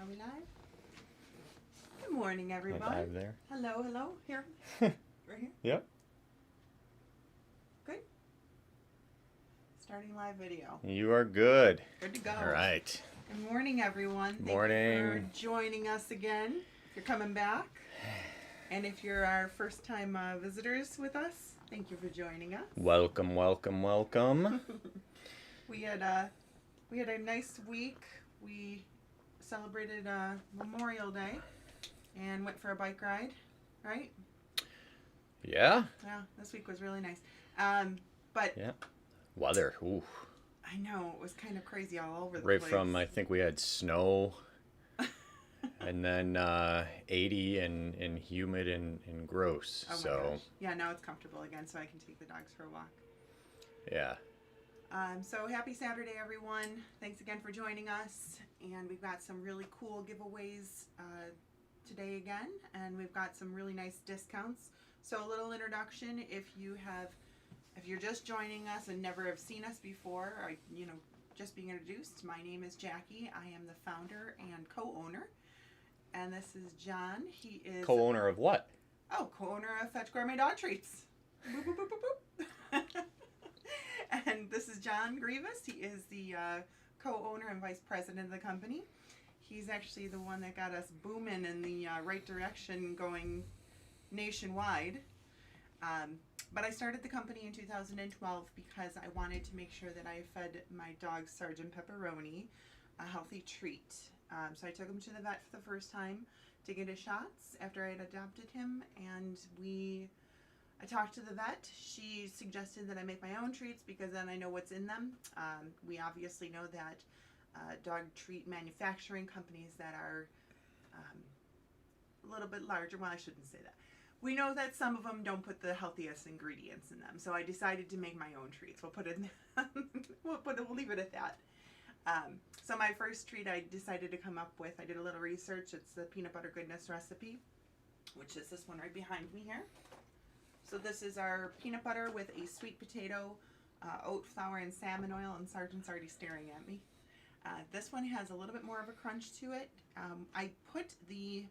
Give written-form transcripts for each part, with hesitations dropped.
Are we live? Good morning, everybody. Live there. Hello, hello. Here. Right here. Yep. Good. Starting live video. You are good. Good to go. All right. Good morning, everyone. Morning. Thank you for joining us again. If you're coming back, and if you're our first-time visitors with us, thank you for joining us. Welcome, welcome, welcome. We had a nice week. We celebrated Memorial Day and went for a bike ride, right? Yeah. Yeah, this week was really nice. But Yeah. Weather. Ooh. I know, it was kind of crazy all over the Right place. from, I think we had snow and then 80 and humid and gross. Oh my So, gosh. Yeah, now it's comfortable again, so I can take the dogs for a walk. yeah. So happy Saturday, everyone. Thanks again for joining us. And we've got some really cool giveaways today again. And we've got some really nice discounts. So a little introduction, if you're just joining us and never have seen us before, or, just being introduced, my name is Jackie. I am the founder and co-owner. And this is John. He is... Co-owner of what? Oh, co-owner of Fetch Gourmet Dog Treats. Boop, boop, boop, boop, boop. And this is John Grievous. He is the co-owner and vice president of the company. He's actually the one that got us booming in the right direction, going nationwide. But I started the company in 2012 because I wanted to make sure that I fed my dog, Sergeant Pepperoni, a healthy treat. So I took him to the vet for the first time to get his shots after I had adopted him, and I talked to the vet. She suggested that I make my own treats because then I know what's in them. We obviously know that dog treat manufacturing companies that are a little bit larger, well, I shouldn't say that. We know that some of them don't put the healthiest ingredients in them, so I decided to make my own treats. We'll leave it at that. So my first treat I decided to come up with, I did a little research. It's the peanut butter goodness recipe, which is this one right behind me here. So this is our peanut butter with a sweet potato, oat flour, and salmon oil, and Sergeant's already staring at me. This one has a little bit more of a crunch to it. I put the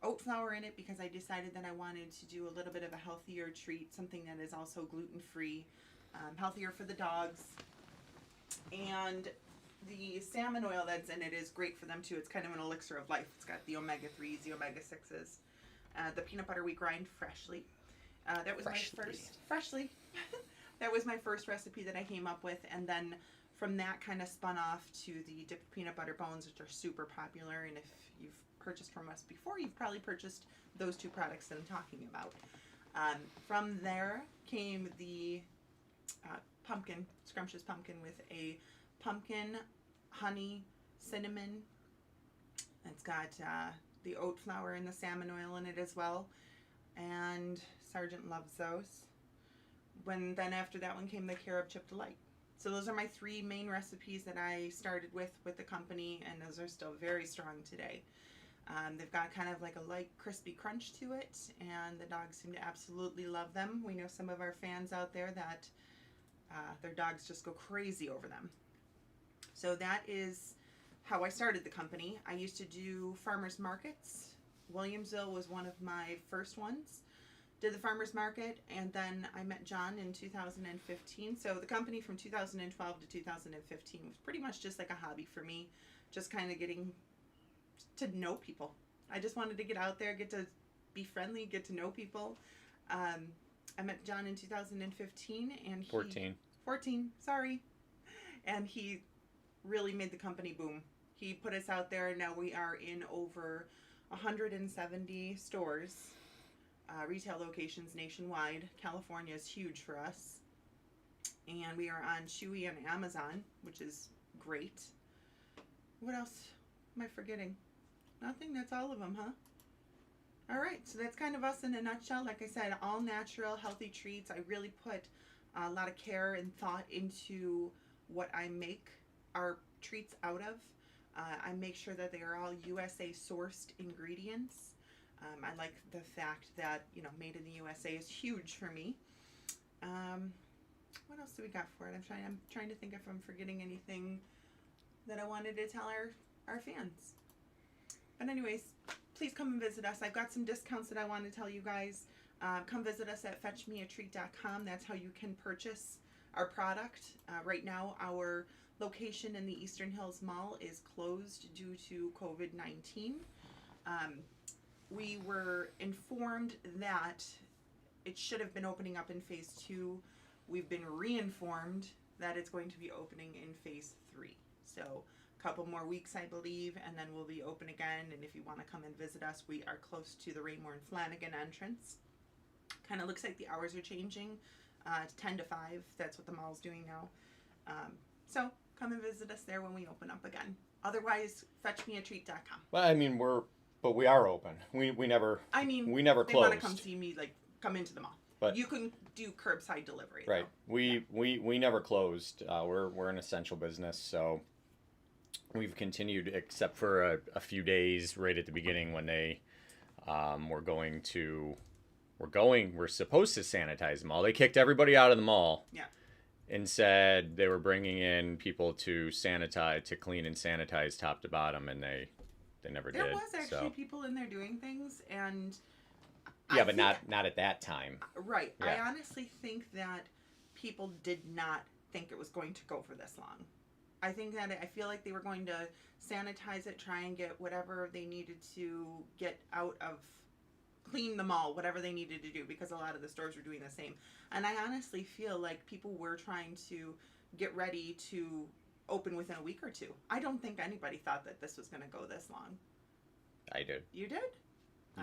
oat flour in it because I decided that I wanted to do a little bit of a healthier treat, something that is also gluten-free, healthier for the dogs. And the salmon oil that's in it is great for them too. It's kind of an elixir of life. It's got the omega-3s, the omega-6s. The peanut butter we grind freshly. That was freshly. That was my first recipe that I came up with, and then from that kind of spun off to the dipped peanut butter bones, which are super popular. And if you've purchased from us before, you've probably purchased those two products that I'm talking about. From there came the pumpkin, scrumptious pumpkin with a pumpkin, honey, cinnamon. It's got the oat flour and the salmon oil in it as well. And Sergeant loves those. Then after that one came the carob chip delight. So those are my three main recipes that I started with the company, and those are still very strong today. They've got kind of like a light crispy crunch to it, and the dogs seem to absolutely love them. We know some of our fans out there that their dogs just go crazy over them. So that is how I started the company. I used to do farmers markets. Williamsville was one of my first ones. Did the farmers market, and then I met John in 2015. So the company from 2012 to 2015 was pretty much just like a hobby for me, just kind of getting to know people. I just wanted to get out there, get to be friendly, get to know people. I met John in 2015, and 14, sorry. And he really made the company boom. He put us out there. Now we are in over 170 stores, retail locations nationwide. California is huge for us. And we are on Chewy and Amazon, which is great. What else am I forgetting? Nothing, that's all of them, huh? All right, so that's kind of us in a nutshell. Like I said, all natural, healthy treats. I really put a lot of care and thought into what I make our treats out of. I make sure that they are all USA sourced ingredients. I like the fact that, made in the USA is huge for me. What else do we got for it? I'm trying to think if I'm forgetting anything that I wanted to tell our fans. But anyways, please come and visit us. I've got some discounts that I want to tell you guys. Come visit us at fetchmeatreat.com. That's how you can purchase our product. Right now, our location in the Eastern Hills Mall is closed due to COVID-19. We were informed that it should have been opening up in phase 2. We've been re-informed that it's going to be opening in phase 3. So a couple more weeks, I believe, and then we'll be open again. And if you want to come and visit us, we are close to the Raymore and Flanagan entrance. Kind of looks like the hours are changing. 10 to 5. That's what the mall's doing now. So come and visit us there when we open up again. Otherwise, fetchmeatreat.com. Well, I mean, we are open. We never. I mean, we never closed. They want to come see me, like, come into the mall. But you can do curbside delivery. Right. Though. We never closed. We're an essential business, so we've continued, except for a few days right at the beginning when they we're supposed to sanitize the mall. They kicked everybody out of the mall. Yeah. And said they were bringing in people to sanitize, to clean and sanitize top to bottom, and they never did. There was actually people in there doing things, and yeah, but not at that time. Right. Yeah. I honestly think that people did not think it was going to go for this long. I feel like they were going to sanitize it, try and get whatever they needed to get out of, clean the mall, whatever they needed to do, because a lot of the stores were doing the same. And I honestly feel like people were trying to get ready to open within a week or two. I don't think anybody thought that this was going to go this long. I did. You did?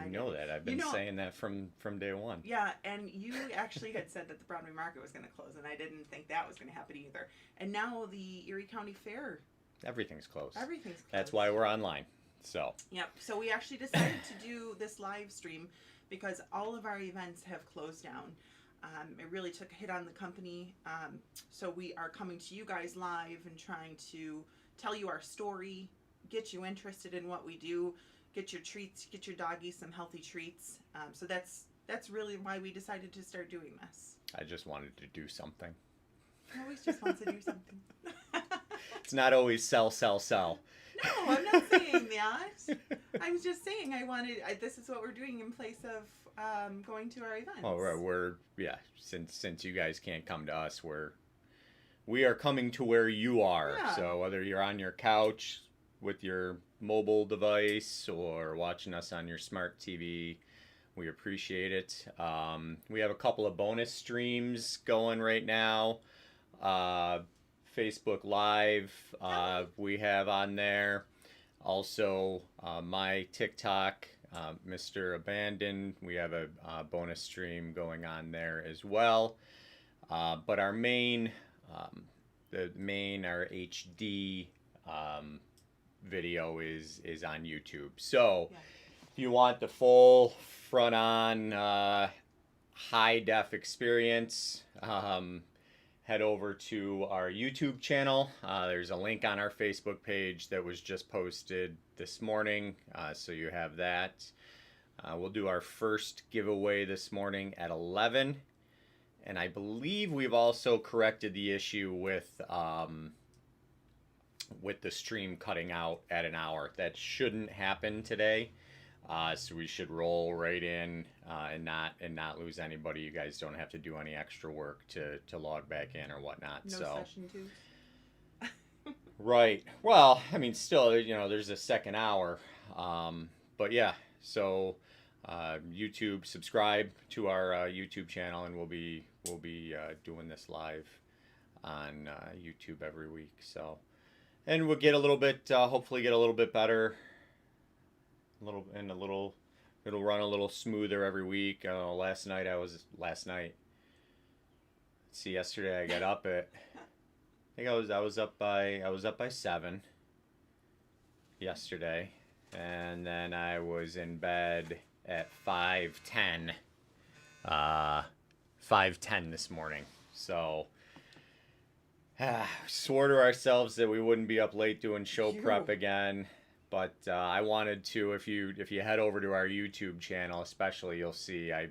You know that. I've been saying that from day one. Yeah, and you actually had said that the Broadway Market was going to close, and I didn't think that was going to happen either. And now the Erie County Fair. Everything's closed. Everything's closed. That's why we're online. So. Yep. So we actually decided to do this live stream because all of our events have closed down. It really took a hit on the company. So we are coming to you guys live and trying to tell you our story, get you interested in what we do, get your treats, get your doggies some healthy treats. So that's really why we decided to start doing this. I just wanted to do something. He always just wants to do something. It's not always sell. No, I'm not saying that. I'm just saying this is what we're doing in place of going to our events. Oh, right. Since you guys can't come to us, we are coming to where you are. Yeah. So whether you're on your couch with your mobile device or watching us on your smart TV, we appreciate it. We have a couple of bonus streams going right now. Facebook Live, we have on there. Also, my TikTok, Mr. Abandoned, we have a bonus stream going on there as well. But our main, our HD video is on YouTube. So if you want the full front-on high-def experience, head over to our YouTube channel. There's a link on our Facebook page that was just posted this morning, so you have that. We'll do our first giveaway this morning at 11, and I believe we've also corrected the issue with the stream cutting out at an hour. That shouldn't happen today. So we should roll right in and not lose anybody. You guys don't have to do any extra work to log back in or whatnot. No session twos. Right. Well, I mean, still, there's a second hour. But yeah, so YouTube, subscribe to our YouTube channel, and we'll be doing this live on YouTube every week. So, and we'll get a little bit, hopefully get a little bit better. It'll run a little smoother every week. Last night. See, yesterday I got up at. I think I was up by 7. Yesterday, and then I was in bed at 5:10. 5:10 this morning. So. Swore to ourselves that we wouldn't be up late doing show prep again. But I wanted to, if you head over to our YouTube channel, especially, you'll see I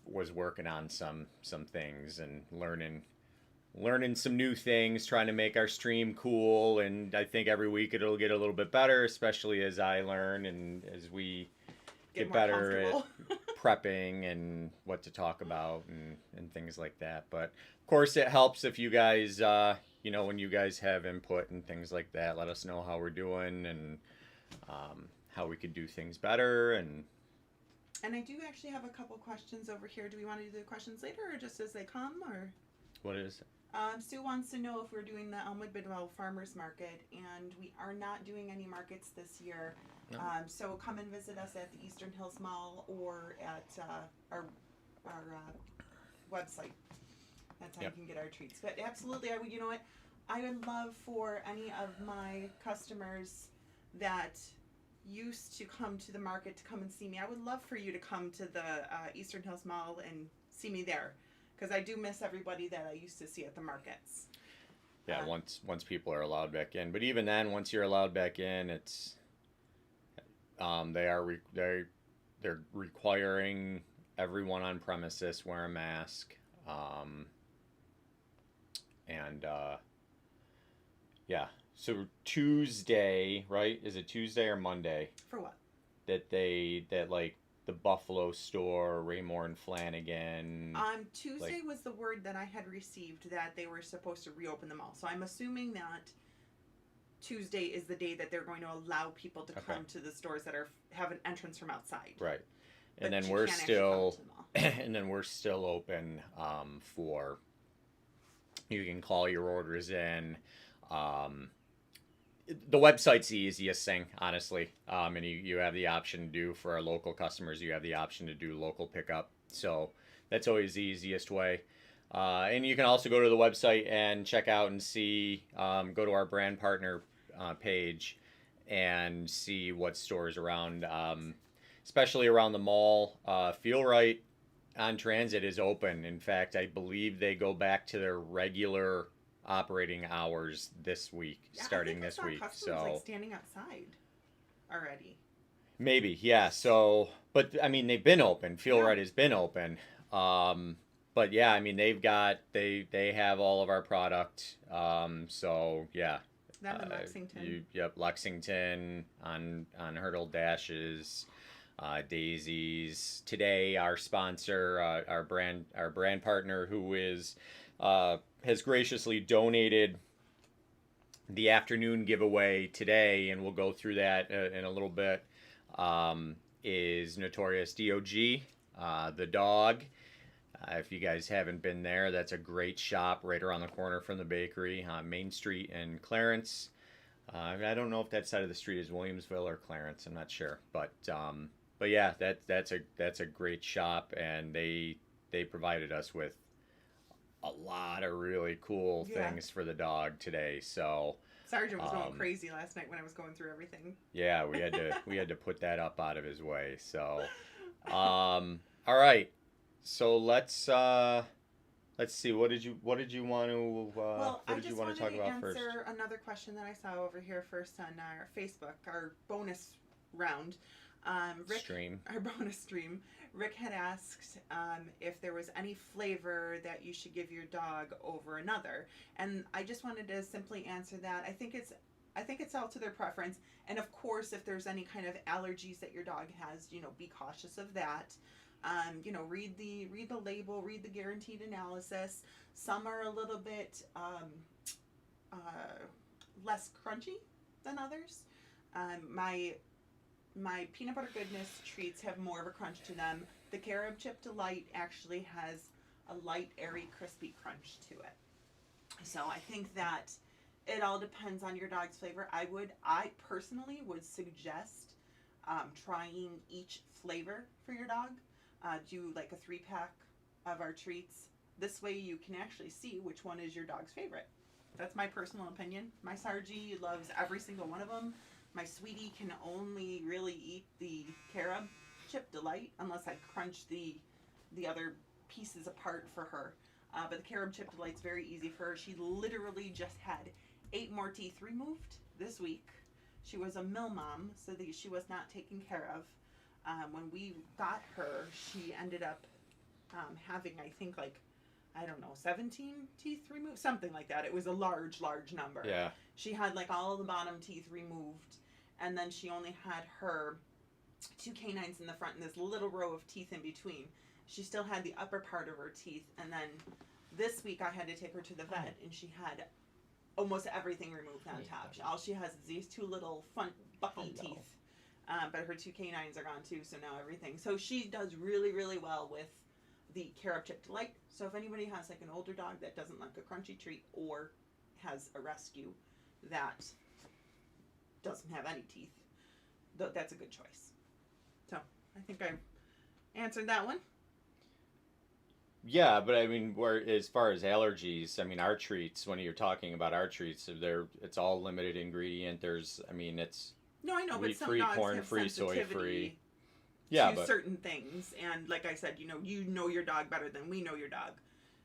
was working on some things and learning learning some new things, trying to make our stream cool, and I think every week it'll get a little bit better, especially as I learn and as we get more better at comfortable. prepping and what to talk about and things like that. But of course, it helps if you guys, when you guys have input and things like that, let us know how we're doing and how we could do things better. And I do actually have a couple questions over here. Do we want to do the questions later or just as they come? Or what is it? Sue wants to know if we're doing the Elmwood Bidwell Farmers Market, and we are not doing any markets this year. No. So come and visit us at the Eastern Hills Mall or at our website. That's how Yep. you can get our treats. But absolutely, you know what? I would love for any of my customers that used to come to the market to come and see me. I would love for you to come to the Eastern Hills Mall and see me there, because I do miss everybody that I used to see at the markets. Yeah, once people are allowed back in, but even then, once you're allowed back in, it's they're requiring everyone on premises wear a mask, and yeah. So Tuesday, right? Is it Tuesday or Monday? For what? That like the Buffalo store, Raymore and Flanagan. Tuesday was the word that I had received that they were supposed to reopen the mall. So I'm assuming that Tuesday is the day that they're going to allow people to come to the stores that have an entrance from outside. Right. But And then you we're can't actually come to the mall. and then we're still open for, you can call your orders in. The website's the easiest thing, honestly. And you have the option to do, for our local customers, you have the option to do local pickup. So that's always the easiest way. And you can also go to the website and check out and see, go to our brand partner page and see what stores around, especially around the mall. Feel Right on Transit is open. In fact, I believe they go back to their regular operating hours this week, starting this week. So like standing outside already. Maybe, yeah. So, but I mean, they've been open. Feel Right has been open. But yeah, I mean, they have all of our product. So yeah. Them in Lexington. Lexington on hurdle dashes, daisies. Today, our sponsor, our brand partner, who is has graciously donated the afternoon giveaway today, and we'll go through that in a little bit, is Notorious DOG, the dog. If you guys haven't been there, that's a great shop right around the corner from the bakery on Main Street in Clarence. I don't know if that side of the street is Williamsville or Clarence. I'm not sure, but yeah, that's a great shop, and they provided us with a lot of really cool things for the dog today. So Sergeant was going crazy last night when I was going through everything. Yeah, we had to put that up out of his way. So, all right. So let's see. What did you want to what did you want to talk about first? I just wanted to answer another question that I saw over here first on our Facebook, our bonus round. Rick, our bonus stream. Rick had asked if there was any flavor that you should give your dog over another, and I just wanted to simply answer that. I think it's all to their preference, and of course, if there's any kind of allergies that your dog has, be cautious of that. Read the label, read the guaranteed analysis. Some are a little bit less crunchy than others. My peanut butter goodness treats have more of a crunch to them. The carob chip delight actually has a light, airy, crispy crunch to it. So I think that it all depends on your dog's flavor. I personally would suggest trying each flavor for your dog. Do like a 3-pack of our treats. This way you can actually see which one is your dog's favorite. That's my personal opinion. My Sargie loves every single one of them. My Sweetie can only really eat the carob chip delight unless I crunch the other pieces apart for her. But the carob chip delight's very easy for her. She literally just had 8 more teeth removed this week. She was a mill mom, so that she was not taken care of. When we got her, she ended up having, I think, like I don't know, 17 teeth removed, something like that. It was a large number. Yeah. She had like all of the bottom teeth removed, and then she only had her 2 canines in the front and this little row of teeth in between. She still had the upper part of her teeth, and then this week I had to take her to the vet, and she had almost everything removed on top. All she has is these 2 little front bucky teeth, but her 2 canines are gone too, so now everything. So she does really, really well with the Care Up Chick Delight. So if anybody has like an older dog that doesn't like a crunchy treat, or has a rescue that doesn't have any teeth, that's a good choice. So I think I answered that one. Yeah, but I mean, as far as allergies, I mean, our treats. When you're talking about our treats, it's all limited ingredient. It's no, I know, but some wheat-free, dogs corn-free, have soy-free. Yeah, to certain things, and like I said, you know your dog better than we know your dog.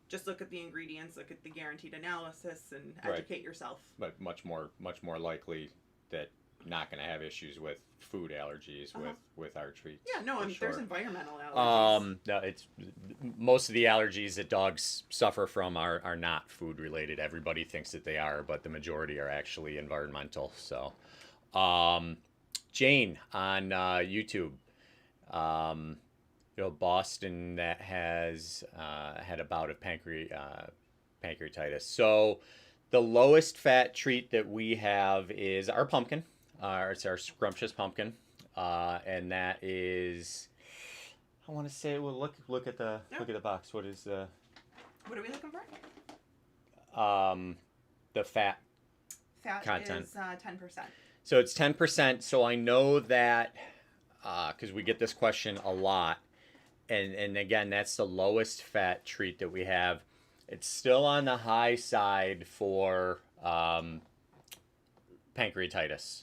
Just look at the ingredients, look at the guaranteed analysis, and educate yourself. But much more likely that not going to have issues with food allergies with our treats. Yeah, no, I mean, there's environmental allergies. No, it's most of the allergies that dogs suffer from are not food related. Everybody thinks that they are, but the majority are actually environmental. So, Jane on YouTube, Boston, that has had a bout of pancreatitis. So, the lowest fat treat that we have is our pumpkin. It's our scrumptious pumpkin, and that is, I want to say, well, look at the box. What is the? What are we looking for? The fat content is 10%. So it's 10%. So I know that because we get this question a lot, and again, that's the lowest fat treat that we have. It's still on the high side for pancreatitis.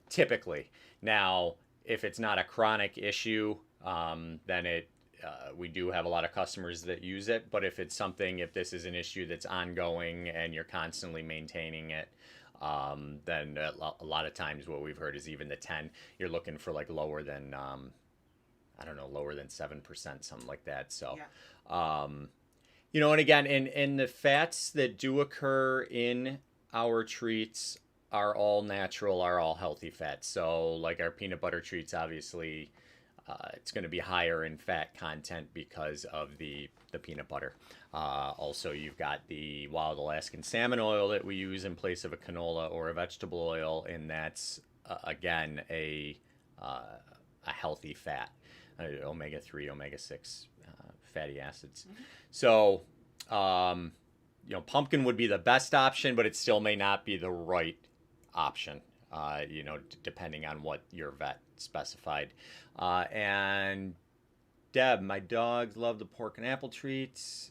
Typically. Now, if it's not a chronic issue, then we do have a lot of customers that use it. But if this is an issue that's ongoing and you're constantly maintaining it, then a lot of times what we've heard is even the 10, you're looking for like lower than 7%, something like that. So, and again, in the fats that do occur in our treats are all natural, are all healthy fats. So like our peanut butter treats, obviously, it's going to be higher in fat content because of the peanut butter. Also, you've got the wild Alaskan salmon oil that we use in place of a canola or a vegetable oil, and that's, again, a healthy fat, omega-3, omega-6 fatty acids. Mm-hmm. So, pumpkin would be the best option, but it still may not be the right option, depending on what your vet specified. And Deb, my dogs love the pork and apple treats.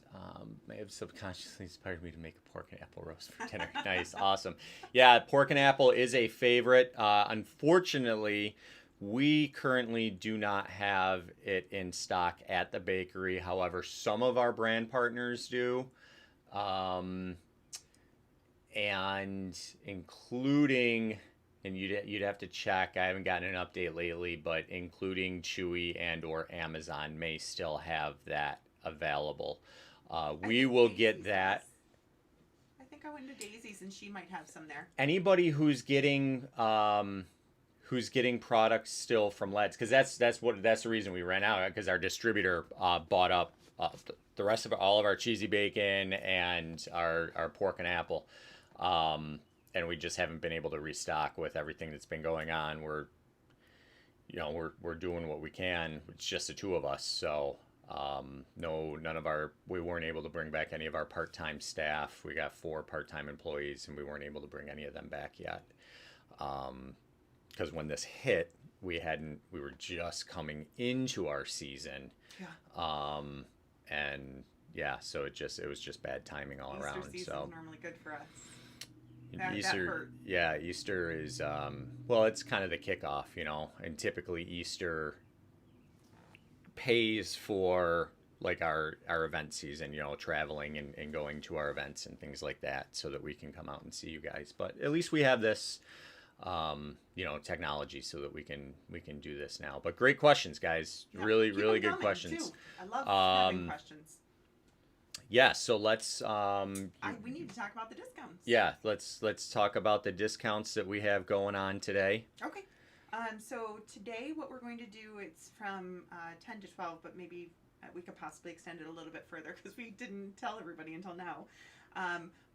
May have subconsciously inspired me to make a pork and apple roast for dinner. Nice, awesome. Yeah, pork and apple is a favorite. Unfortunately, we currently do not have it in stock at the bakery. However, some of our brand partners do. And including, and you'd have to check, I haven't gotten an update lately, but including Chewy and or Amazon may still have that available. We will get that. I think I went to Daisy's and she might have some there. Anybody who's getting products still from Led's, because that's the reason we ran out, because our distributor bought up the rest of all of our cheesy bacon and our pork and apple. And we just haven't been able to restock with everything that's been going on. We're doing what we can. It's just the 2 of us. So, we weren't able to bring back any of our part-time staff. We got 4 part-time employees and we weren't able to bring any of them back yet. Because when this hit, we were just coming into our season. Yeah. And yeah, so it was just bad timing all around. Easter season is normally good for us. Easter is it's kind of the kickoff, and typically Easter pays for like our event season, traveling and going to our events and things like that, so that we can come out and see you guys. But at least we have this technology so that we can do this now. But great questions, guys. Yeah, really good questions. Too. I love having questions. Yeah, so let's We need to talk about the discounts. yeah, let's talk about the discounts that we have going on today. Okay. So today what we're going to do, it's from 10 to 12, but maybe we could possibly extend it a little bit further because we didn't tell everybody until now.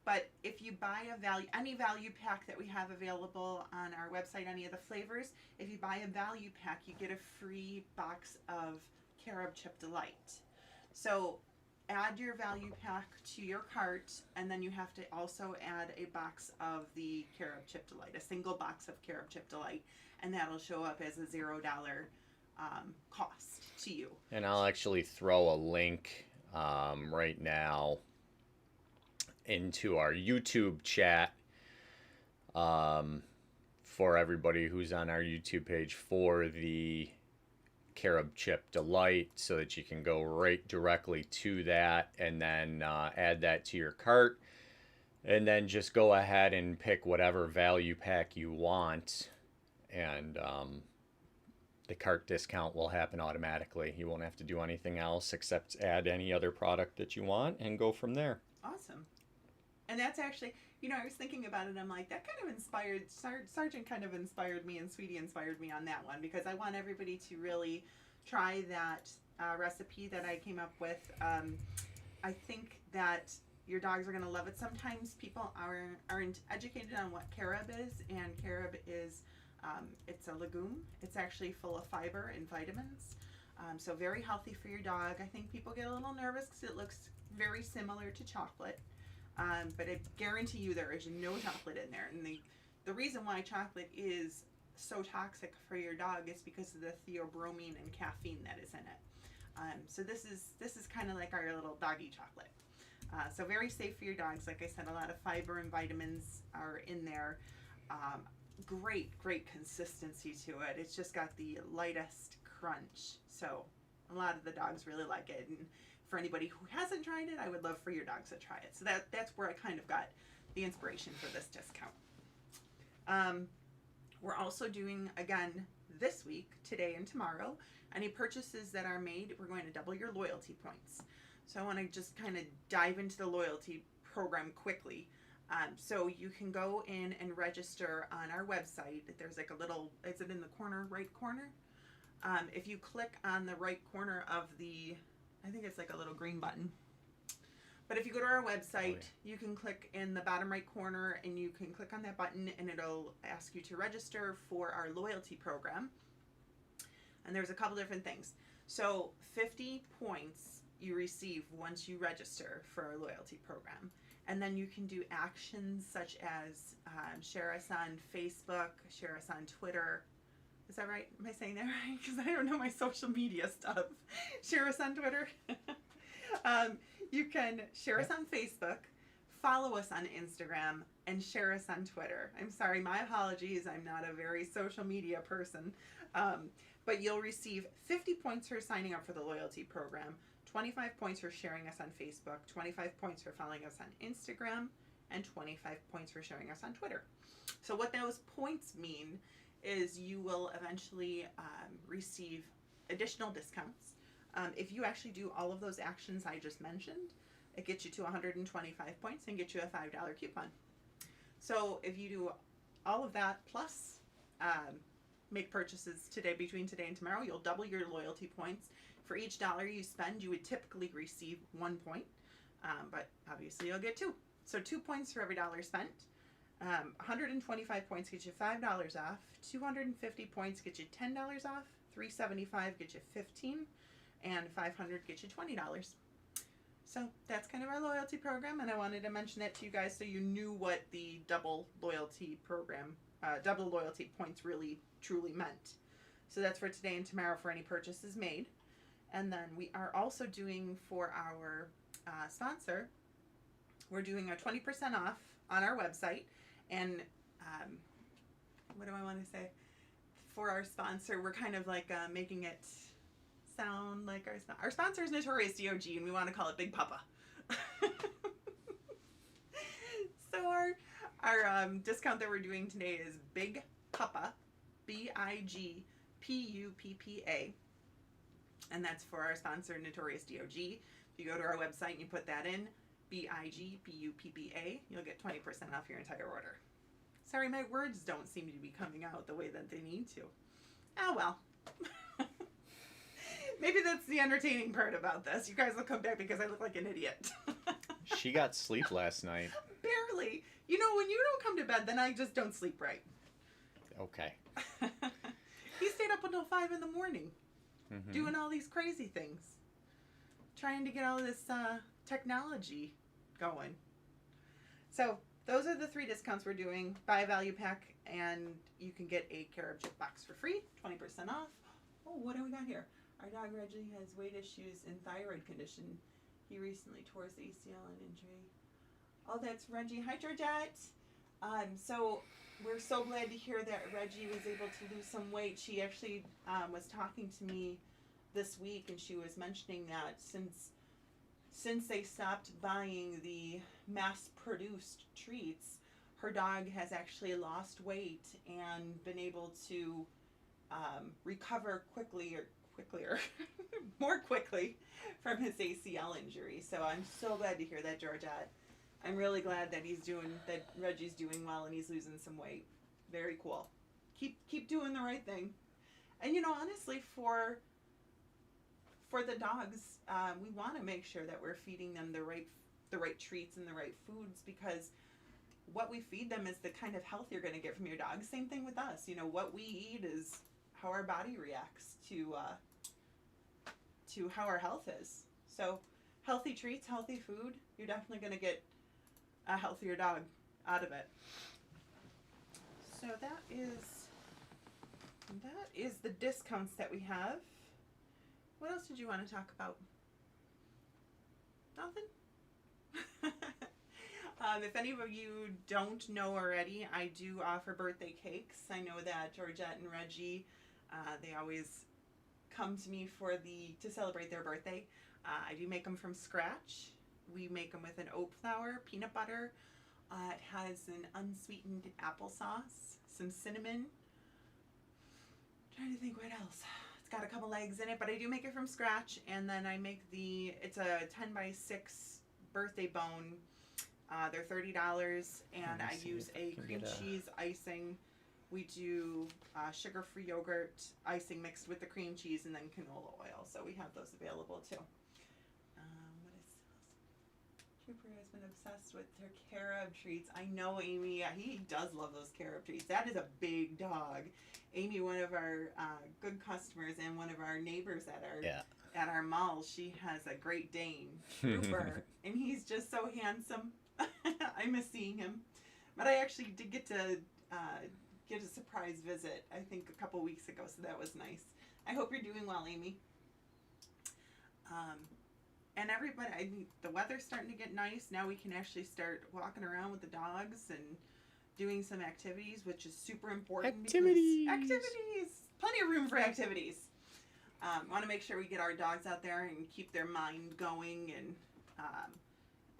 But if you buy any value pack that we have available on our website, any of the flavors, if you buy a value pack, you get a free box of Carob Chip Delight. So add your value pack to your cart, and then you have to also add a box of the Carob Chip Delight, a single box of Carob Chip Delight, and that'll show up as a $0 cost to you. And I'll actually throw a link right now into our YouTube chat for everybody who's on our YouTube page for the Carob Chip Delight, so that you can go right directly to that and then add that to your cart, and then just go ahead and pick whatever value pack you want, and the cart discount will happen automatically. You won't have to do anything else except add any other product that you want and go from there. Awesome. And that's actually, I was thinking about it. I'm like, that kind of inspired, Sergeant kind of inspired me, and Sweetie inspired me on that one, because I want everybody to really try that recipe that I came up with. I think that your dogs are going to love it. Sometimes people aren't educated on what carob is, and carob is, it's a legume. It's actually full of fiber and vitamins. So very healthy for your dog. I think people get a little nervous because it looks very similar to chocolate. But I guarantee you there is no chocolate in there. And the reason why chocolate is so toxic for your dog is because of the theobromine and caffeine that is in it. So this is kind of like our little doggy chocolate. So very safe for your dogs. Like I said, a lot of fiber and vitamins are in there. Great consistency to it. It's just got the lightest crunch. So a lot of the dogs really like it. And for anybody who hasn't tried it, I would love for your dogs to try it. So that's where I kind of got the inspiration for this discount. We're also doing, again, this week, today and tomorrow, any purchases that are made, we're going to double your loyalty points. So I want to just kind of dive into the loyalty program quickly. So you can go in and register on our website. There's like a little, is it in the right corner? If you click on the right corner of I think it's like a little green button. But if you go to our website, you can click in the bottom right corner, and you can click on that button, and it'll ask you to register for our loyalty program. And there's a couple different things. So 50 points you receive once you register for our loyalty program. And then you can do actions such as share us on Facebook, share us on Twitter. Is that right? Am I saying that right? Because I don't know my social media stuff. Share us on Twitter. You can share us on Facebook, follow us on Instagram, and share us on Twitter. I'm sorry, my apologies. I'm not a very social media person. But you'll receive 50 points for signing up for the loyalty program, 25 points for sharing us on Facebook, 25 points for following us on Instagram, and 25 points for sharing us on Twitter. So what those points mean is you will eventually receive additional discounts. If you actually do all of those actions I just mentioned, it gets you to 125 points and gets you a $5 coupon. So if you do all of that plus make purchases between today and tomorrow, you'll double your loyalty points. For each dollar you spend, you would typically receive 1 point, but obviously you'll get 2. So 2 points for every dollar spent. 125 points get you $5 off. 250 points get you $10 off. 375 get you $15, and 500 get you $20. So that's kind of our loyalty program, and I wanted to mention that to you guys so you knew what the double loyalty program, double loyalty points really truly meant. So that's for today and tomorrow for any purchases made. And then we are also doing for our sponsor, we're doing a 20% off on our website. And what do I want to say? For our sponsor, we're kind of like making it sound like our sponsor is Notorious DOG, and we want to call it Big Papa. So our discount that we're doing today is Big Puppa, BIGPUPPA, and that's for our sponsor Notorious DOG. If you go to our website and you put that in, BIGPUPPA, you'll get 20% off your entire order. Sorry, my words don't seem to be coming out the way that they need to. Oh well. Maybe that's the entertaining part about this. You guys will come back because I look like an idiot. She got sleep last night. Barely. You know, when you don't come to bed, then I just don't sleep right. Okay. He stayed up until 5 in the morning, doing all these crazy things, trying to get all this technology going. So those are the 3 discounts we're doing. Buy a value pack, and you can get a Care of Chip box for free, 20% off. Oh, what do we got here? Our dog Reggie has weight issues and thyroid condition. He recently tore his ACL and injury. Oh, that's Reggie. Hi, Georgette. So we're so glad to hear that Reggie was able to lose some weight. She actually was talking to me this week, and she was mentioning that since they stopped buying the mass-produced treats, her dog has actually lost weight and been able to recover more quickly from his ACL injury. So I'm so glad to hear that, Georgette. I'm really glad that Reggie's doing well and he's losing some weight. Very cool. Keep doing the right thing. And you know, honestly, for the dogs, we want to make sure that we're feeding them the right treats and the right foods, because what we feed them is the kind of health you're going to get from your dog. Same thing with us. You know, what we eat is how our body reacts to how our health is. So healthy treats, healthy food, you're definitely going to get a healthier dog out of it. So that is the discounts that we have. What else did you want to talk about? Nothing? If any of you don't know already, I do offer birthday cakes. I know that Georgette and Reggie, they always come to me to celebrate their birthday. I do make them from scratch. We make them with an oat flour, peanut butter. It has an unsweetened applesauce, some cinnamon. I'm trying to think what else. It's got a couple eggs in it, but I do make it from scratch. And then I make it's a 10 by 6 birthday bone. They're $30, and I use a cream cheese icing. We do sugar-free yogurt icing mixed with the cream cheese, and then canola oil. So we have those available too. What is Trooper has been obsessed with her carob treats. I know Amy. He does love those carob treats. That is a big dog. Amy, one of our good customers and one of our neighbors at our mall, she has a Great Dane, Trooper, and he's just so handsome. I miss seeing him. But I actually did get to get a surprise visit, I think, a couple weeks ago, so that was nice. I hope you're doing well, Amy. And everybody, the weather's starting to get nice. Now we can actually start walking around with the dogs and doing some activities, which is super important. Activities! Plenty of room for activities. Want to make sure we get our dogs out there and keep their mind going. And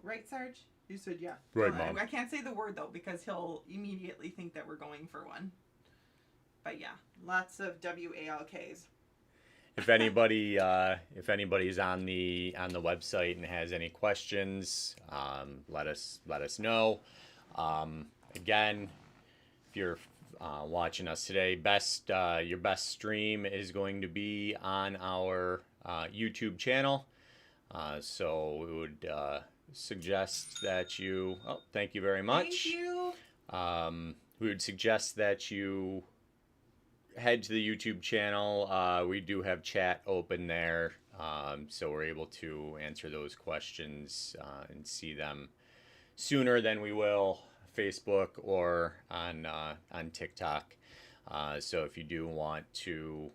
right, Sarge? You said yeah. Right, Mom. I can't say the word, though, because he'll immediately think that we're going for one. But yeah, lots of WALKs. If anybody's on the website and has any questions, let us know. Again, if you're watching us today, your best stream is going to be on our YouTube channel. So we would suggest that you. Oh, thank you very much. Thank you. We would suggest that you head to the YouTube channel. We do have chat open there, so we're able to answer those questions and see them sooner than we will Facebook or on TikTok. So if you do want to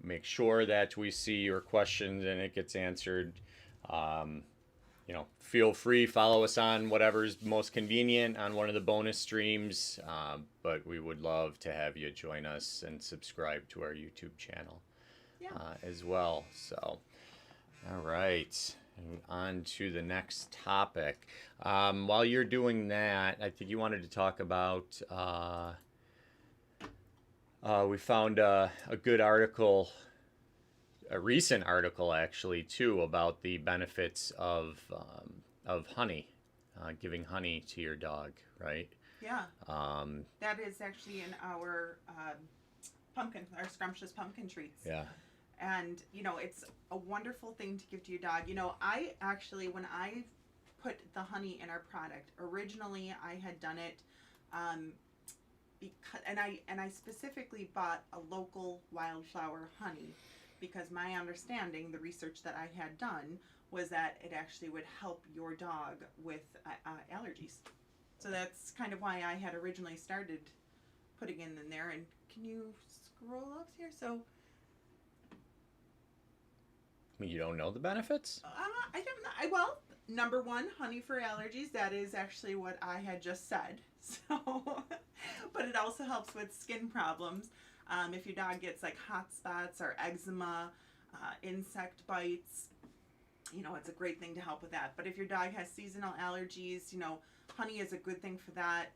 make sure that we see your questions and it gets answered, feel free, follow us on whatever's most convenient on one of the bonus streams, but we would love to have you join us and subscribe to our YouTube channel as well. So, all right, and on to the next topic. While you're doing that, I think you wanted to talk about, we found a good article a recent article actually too about the benefits of honey, giving honey to your dog, right? Yeah. That is actually in our our scrumptious pumpkin treats. Yeah. And, it's a wonderful thing to give to your dog. I actually, when I put the honey in our product, originally I had done it because, and I specifically bought a local wildflower honey because my understanding, the research that I had done, was that it actually would help your dog with allergies. So that's kind of why I had originally started putting in there. And can you scroll up here? So You don't know the benefits? I don't know. Well, number one, honey for allergies. That is actually what I had just said. So, but it also helps with skin problems. If your dog gets like hot spots or eczema, insect bites, it's a great thing to help with that. But if your dog has seasonal allergies, honey is a good thing for that.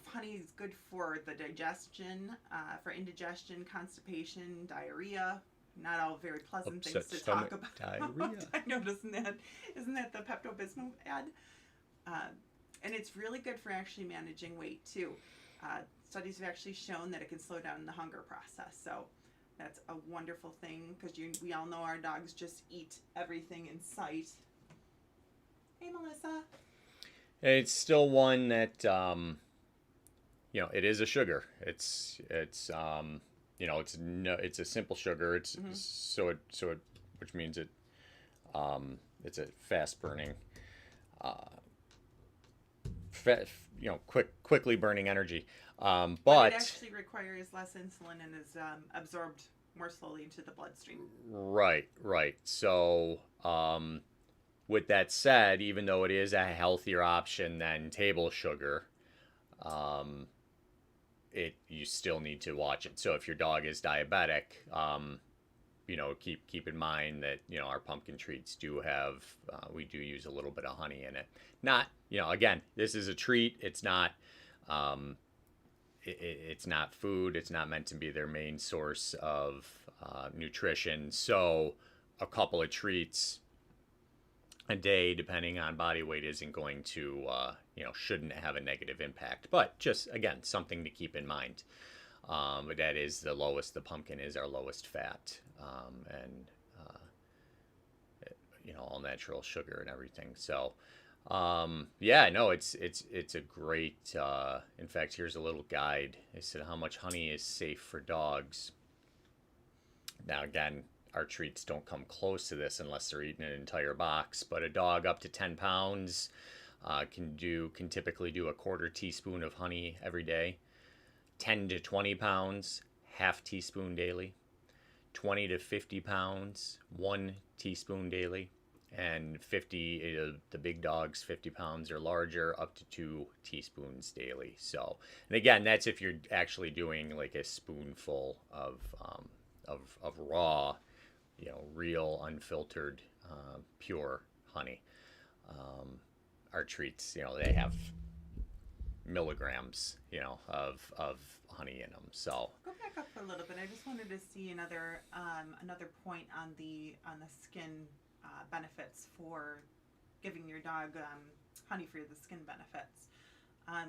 Honey is good for the digestion, for indigestion, constipation, diarrhea. Not all very pleasant things to talk about. Diarrhea. I know, isn't that the Pepto-Bismol ad? And it's really good for actually managing weight too. Studies have actually shown that it can slow down the hunger process. So that's a wonderful thing because we all know our dogs just eat everything in sight. Hey, Melissa. It's still one that it is a sugar. It's it's a simple sugar. It's which means it's a fast burning, quickly burning energy. But it actually requires less insulin and is absorbed more slowly into the bloodstream. Right. So, with that said, even though it is a healthier option than table sugar, you still need to watch it. So if your dog is diabetic, keep in mind that our pumpkin treats do have we do use a little bit of honey in it. Not again, this is a treat. It's not it's not food. It's not meant to be their main source of nutrition. So a couple of treats a day, depending on body weight, isn't going to, shouldn't have a negative impact. But just, again, something to keep in mind. But that is the pumpkin is our lowest fat, and, all natural sugar and everything. So, it's a great, in fact, here's a little guide. It said how much honey is safe for dogs. Now, again, our treats don't come close to this unless they're eating an entire box, but a dog up to 10 pounds can typically do a quarter teaspoon of honey every day. 10 to 20 pounds, half teaspoon daily. 20 to 50 pounds, 1 teaspoon daily. And 50, the big dogs, 50 pounds or larger, up to 2 teaspoons daily. So, and again, that's if you're actually doing like a spoonful of raw, real, unfiltered, pure honey. Our treats, they have milligrams, of honey in them. So go back up for a little bit. I just wanted to see another point on the skin benefits for giving your dog honey for the skin benefits.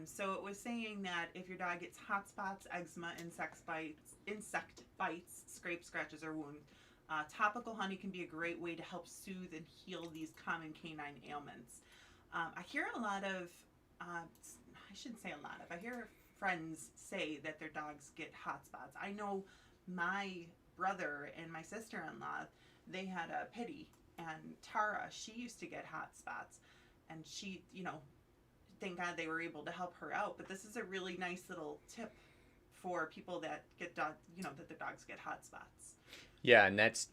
So it was saying that if your dog gets hot spots, eczema, insect bites, scrapes, scratches, or wounds, topical honey can be a great way to help soothe and heal these common canine ailments. I hear a lot of, I shouldn't say a lot of, I hear friends say that their dogs get hot spots. I know my brother and my sister-in-law, they had a pitty, and Tara, she used to get hot spots, and she, thank God they were able to help her out. But this is a really nice little tip for people that get that the dogs get hot spots. Yeah, and that's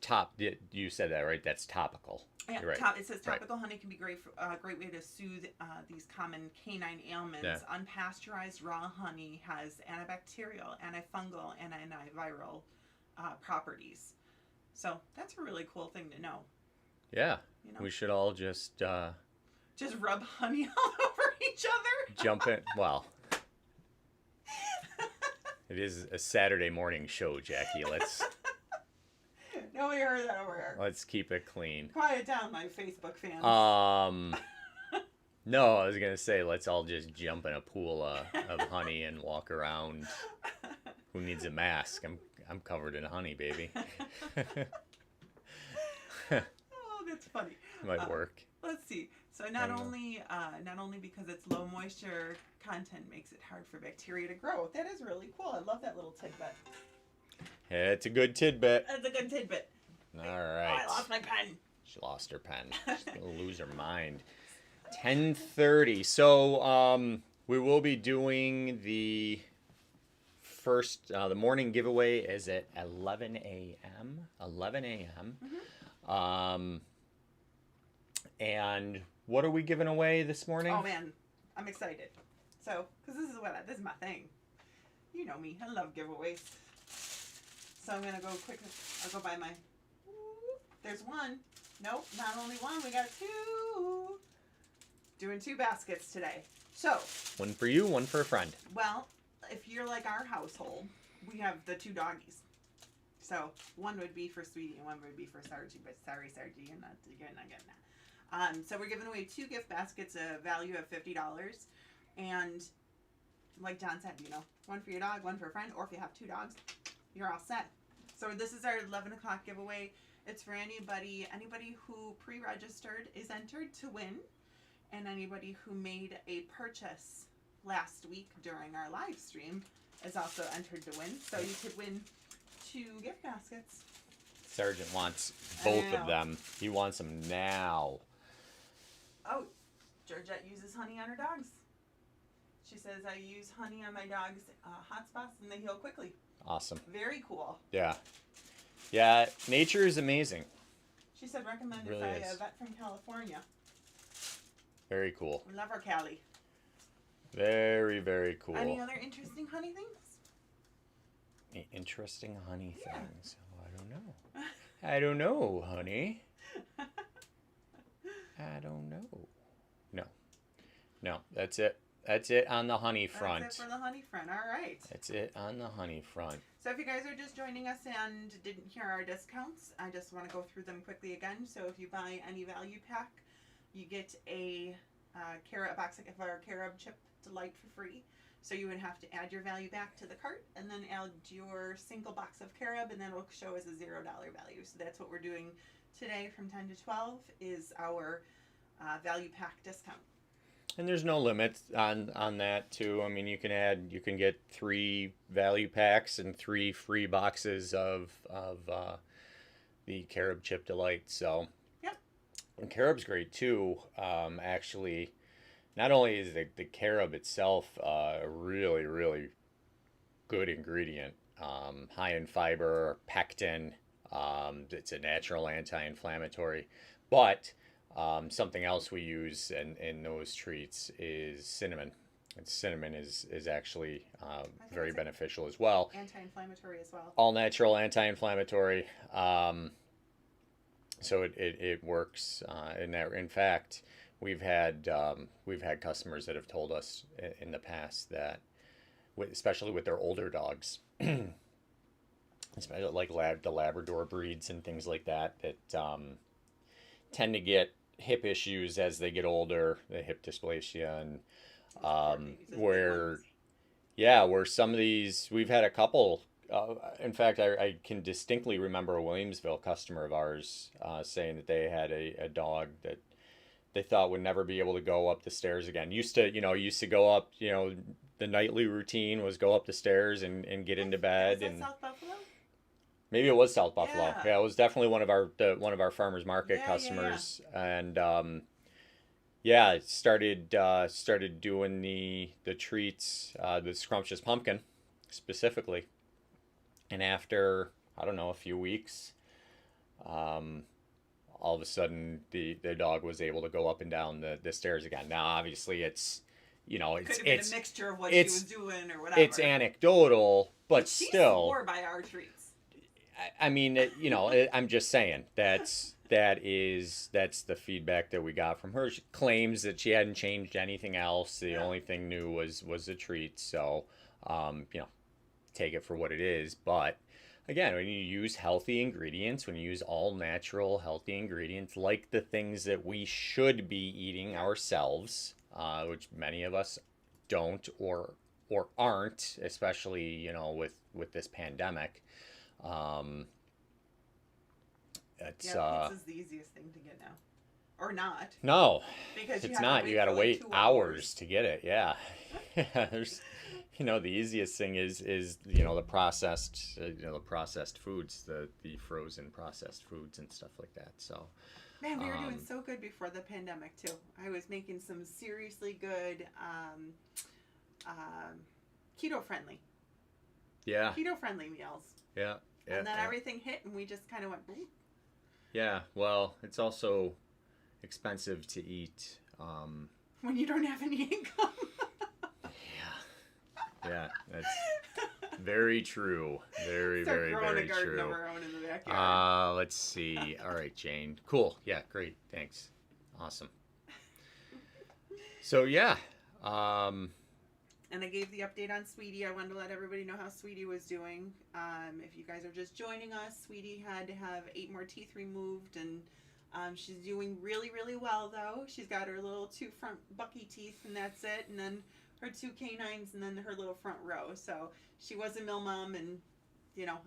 you said that, right? That's topical. Yeah, right. It says topical honey can be great for a great way to soothe these common canine ailments. Yeah. Unpasteurized raw honey has antibacterial, antifungal, and antiviral properties. So that's a really cool thing to know. Yeah, we should all just rub honey all over each other. Jump in. Well, it is a Saturday morning show, Jackie. Let's. Nobody heard that over here. Let's keep it clean. Quiet down, my Facebook fans. No, I was gonna say let's all just jump in a pool of honey and walk around. Who needs a mask? I'm covered in honey, baby. Oh, that's funny. Might work. Let's see. So not only because it's low moisture content makes it hard for bacteria to grow. That is really cool. I love that little tidbit. Yeah, it's a good tidbit. That's a good tidbit. All right. Oh, I lost my pen. She lost her pen. She's gonna lose her mind. 10:30. So we will be doing the first the morning giveaway is at 11 a.m. 11 a.m. Mm-hmm. And what are we giving away this morning? Oh man, I'm excited. So, because this is my thing. You know me. I love giveaways. So I'm gonna go quick. I'll go buy my. There's one. Nope, not only one. We got two. Doing 2 baskets today. So. One for you, one for a friend. Well, if you're like our household, we have the 2 doggies. So one would be for Sweetie and one would be for Sargy. But sorry, Sargy, you're not getting that. So we're giving away 2 gift baskets, a value of $50. And like John said, one for your dog, one for a friend, or if you have 2 dogs, you're all set. So this is our 11 o'clock giveaway. It's for anybody who pre-registered is entered to win, and anybody who made a purchase last week during our live stream is also entered to win. So you could win 2 gift baskets. Sergeant wants both of them. He wants them now. Oh, Georgette uses honey on her dogs. She says, I use honey on my dog's hot spots and they heal quickly. Awesome. Very cool. Yeah. Yeah, nature is amazing. She said recommended Really by is. a vet from California. Very cool. We love our Cali. Very, very cool. Any other interesting honey things? Interesting honey Yeah. things. Oh, I don't know. I don't know, honey. I don't know. No, that's it. That's it on the honey front. That's it for the honey front. All right. That's it on the honey front. So if you guys are just joining us and didn't hear our discounts, I just want to go through them quickly again. So if you buy any value pack, you get a box of our carob chip delight for free. So you would have to add your value back to the cart and then add your single box of carob, and then it'll show as a $0 value. So that's what we're doing today from 10 to 12 is our value pack discount. And there's no limit on that too. I mean, you can get 3 value packs and 3 free boxes of the carob chip delight. So, yep. And carob's great too. Actually, not only is the carob itself a really, really good ingredient, high in fiber, pectin. It's a natural anti-inflammatory, but something else we use in those treats is cinnamon. And cinnamon is actually very beneficial as well. Anti-inflammatory as well. All natural anti-inflammatory. So it works in that. In fact, we've had customers that have told us in the past that, especially with their older dogs, especially like the Labrador breeds and things like that, tend to get hip issues as they get older, the hip dysplasia, and where some of these, we've had a couple, in fact, I can distinctly remember a Williamsville customer of ours saying that they had a dog that they thought would never be able to go up the stairs again. Used to go up, the nightly routine was go up the stairs and get into bed. Is that South Buffalo? Maybe it was South Buffalo. Yeah. Yeah, it was definitely one of our farmers market customers. And started doing the treats, the scrumptious pumpkin specifically. And after, I don't know, a few weeks, all of a sudden the dog was able to go up and down the stairs again. Now obviously it's Could have been a mixture of what she was doing or whatever. It's anecdotal, but she still. swore by our treats. I mean, I'm just saying that's the feedback that we got from her. She claims that she hadn't changed anything else. The only thing new was the treat. So, take it for what it is. But again, when you use healthy ingredients, when you use all natural healthy ingredients, like the things that we should be eating ourselves, which many of us don't or aren't, especially with this pandemic. Um, it's Pizza's the easiest thing to get now, or not? No, Because it's not. You got to for wait like 2 hours to get it. Yeah, there's, the easiest thing is the processed foods, the frozen processed foods and stuff like that. So, Man, we were doing so good before the pandemic too. I was making some seriously good keto friendly meals. Yeah. And then everything hit, and we just kind of went. Boom. Yeah. Well, it's also expensive to eat when you don't have any income. Yeah, that's very true. Very, Start very, growing very a garden true. of our own in the backyard. Let's see. All right, Jane. Cool. Yeah, great. Thanks. Awesome. So yeah. And I gave the update on Sweetie. I wanted to let everybody know how Sweetie was doing. If you guys are just joining us, Sweetie had to have 8 more teeth removed, and she's doing really, really well, though. She's got her little 2 front bucky teeth, and that's it. And then her 2 canines, and then her little front row. So she was a mill mom, and,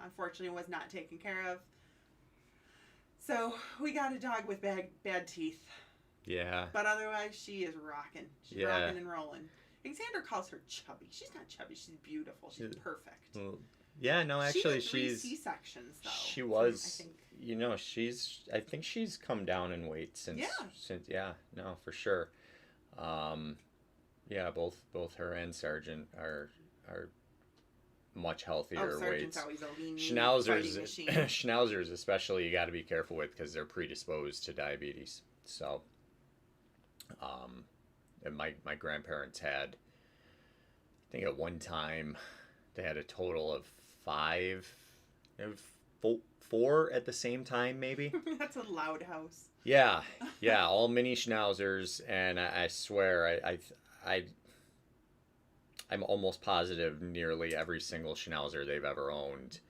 unfortunately was not taken care of. So we got a dog with bad teeth. Yeah. But otherwise, she is rocking. She's rocking and rolling. Xander calls her chubby. She's not chubby. She's beautiful. She's perfect. Well, yeah, no, actually, she had 3 she's C-sections though. She was. I think she's come down in weight since. Yeah, no, for sure. Yeah, both her and Sargent are much healthier Sargent's weights. always a lean Schnauzers especially, you got to be careful with because they're predisposed to diabetes. So, and my grandparents had, I think at one time, they had a total of 4 at the same time, maybe. That's a loud house. Yeah, all mini Schnauzers, and I swear, I'm almost positive nearly every single Schnauzer they've ever owned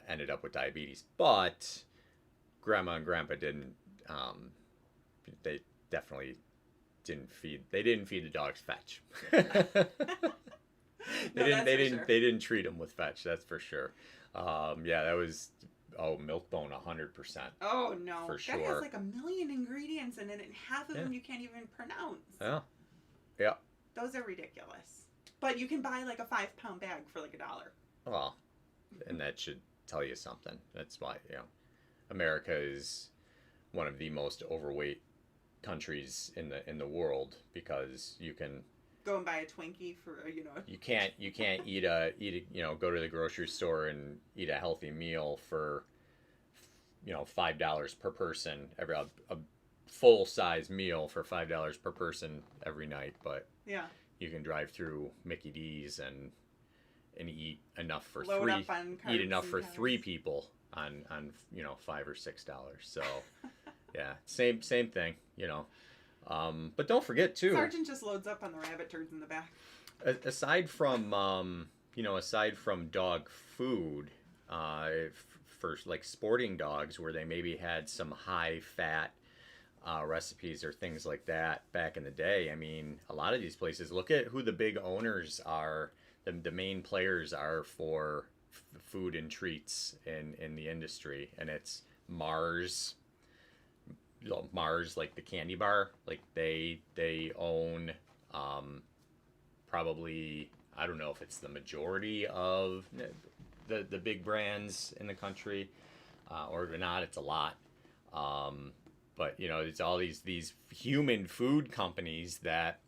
ended up with diabetes. But Grandma and Grandpa didn't. They definitely didn't feed. They didn't feed the dogs fetch. They didn't treat them with fetch. That's for sure. Yeah, that was Milkbone 100%. Oh no, for sure. That has like 1 million ingredients in it, and half of them you can't even pronounce. Yeah. Those are ridiculous. But you can buy like a 5-pound bag for like $1. Well, and that should tell you something. That's why America is one of the most overweight countries in the world, because you can go and buy a Twinkie for you can't eat a go to the grocery store and eat a healthy meal for $5 per person, a full size meal for $5 per person every night, but you can drive through Mickey D's and eat enough for three people on $5 or $6. So yeah, same thing, but don't forget too, Sergeant just loads up on the rabbit turds in the back. Aside from dog food, for like sporting dogs where they maybe had some high fat recipes or things like that back in the day. I mean, a lot of these places, look at who the big owners are, the main players are for food and treats in the industry, and it's Mars, like the candy bar, like they own probably, I don't know if it's the majority of the big brands in the country, or not. It's a lot. But it's all these human food companies that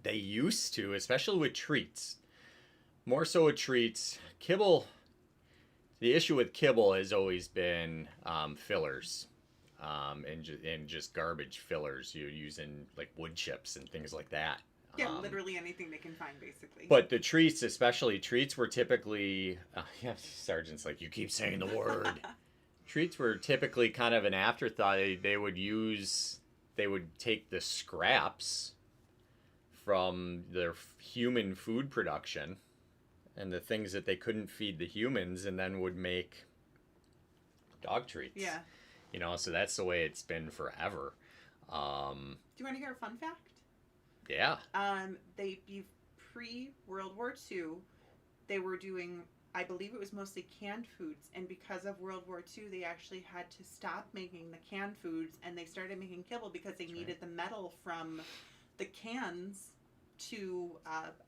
they used to, especially with treats, more so with treats. Kibble, the issue with kibble has always been fillers, and just garbage fillers. You're using like wood chips and things like that. Yeah, literally anything they can find, basically. But the treats, especially treats, were typically Sergeant's like, you keep saying the word. Treats were typically kind of an afterthought. They would take the scraps from their human food production and the things that they couldn't feed the humans, and then would make dog treats. Yeah. You know, so that's the way it's been forever. Do you want to hear a fun fact? Yeah. Pre-World War II, they were doing, I believe it was mostly canned foods, and because of World War II, they actually had to stop making the canned foods, and they started making kibble because they needed the metal from the cans to,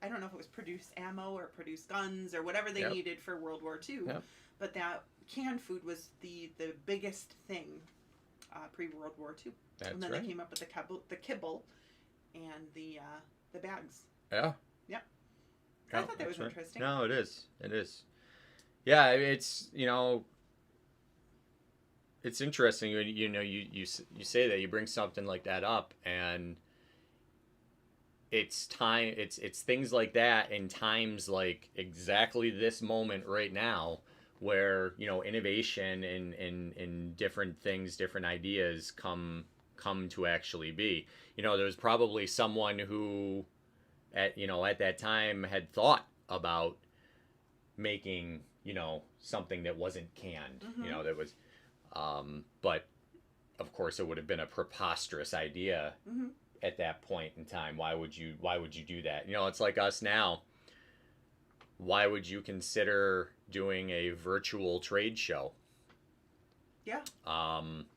I don't know if it was produce ammo or produce guns or whatever they needed for World War II, but that canned food was the biggest thing pre-World War II. And then they came up with the kibble and the bags. Yeah. Yep. So I thought that was interesting. No, it is. It is. Yeah, it's, you know, it's interesting when, you know, you say that, you bring something like that up, and it's things like that in times like exactly this moment right now, where, you know, innovation in different things, different ideas come to actually be. You know, there was probably someone who at that time had thought about making, you know, something that wasn't canned, you know, that was, but of course it would have been a preposterous idea at that point in time. Why would you do that? You know, it's like us now. Why would you consider doing a virtual trade show? Yeah.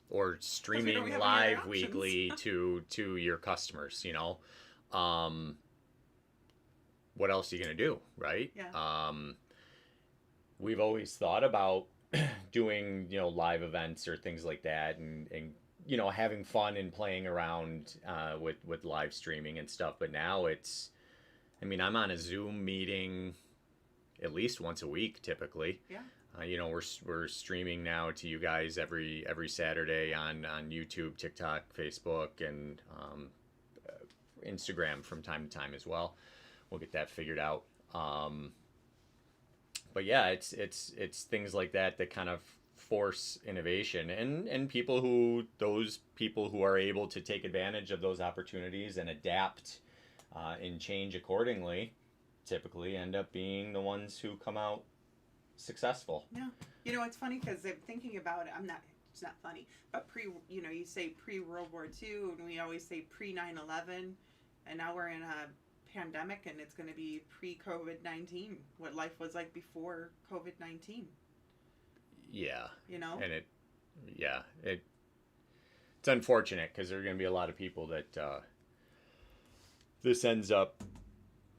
Or streaming live weekly to your customers, you know? What else are you going to do, right? Yeah. We've always thought about doing, you know, live events or things like that, and you know, having fun and playing around with live streaming and stuff. But now it's, I mean, I'm on a Zoom meeting at least once a week typically. Yeah. You know, we're streaming now to you guys every Saturday on YouTube, TikTok, Facebook, and Instagram from time to time as well. We'll get that figured out. But yeah, it's things like that kind of force innovation, and those people who are able to take advantage of those opportunities and adapt and change accordingly typically end up being the ones who come out successful. Yeah. You know, it's funny because I'm thinking about it. It's not funny, but you know, you say pre-World War II, and we always say pre-9/11, and now we're in a pandemic, and it's going to be pre-COVID-19, what life was like before COVID-19. Yeah. You know? And it's unfortunate because there are going to be a lot of people that this ends up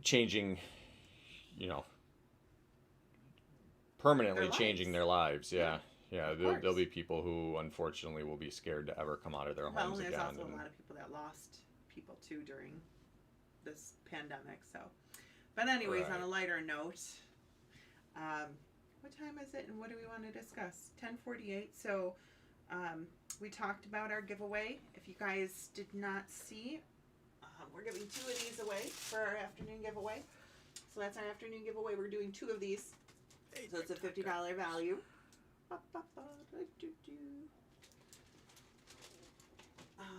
changing, you know, permanently changing their lives. Yeah. Yeah. There'll be people who unfortunately will be scared to ever come out of their homes again. Well, there's also a lot of people that lost people too during this pandemic. So, but anyways, on a lighter note, what time is it and what do we want to discuss? 10:48. So, we talked about our giveaway. If you guys did not see, we're giving 2 of these away for our afternoon giveaway. So that's our afternoon giveaway. We're doing 2 of these. So it's a $50 value.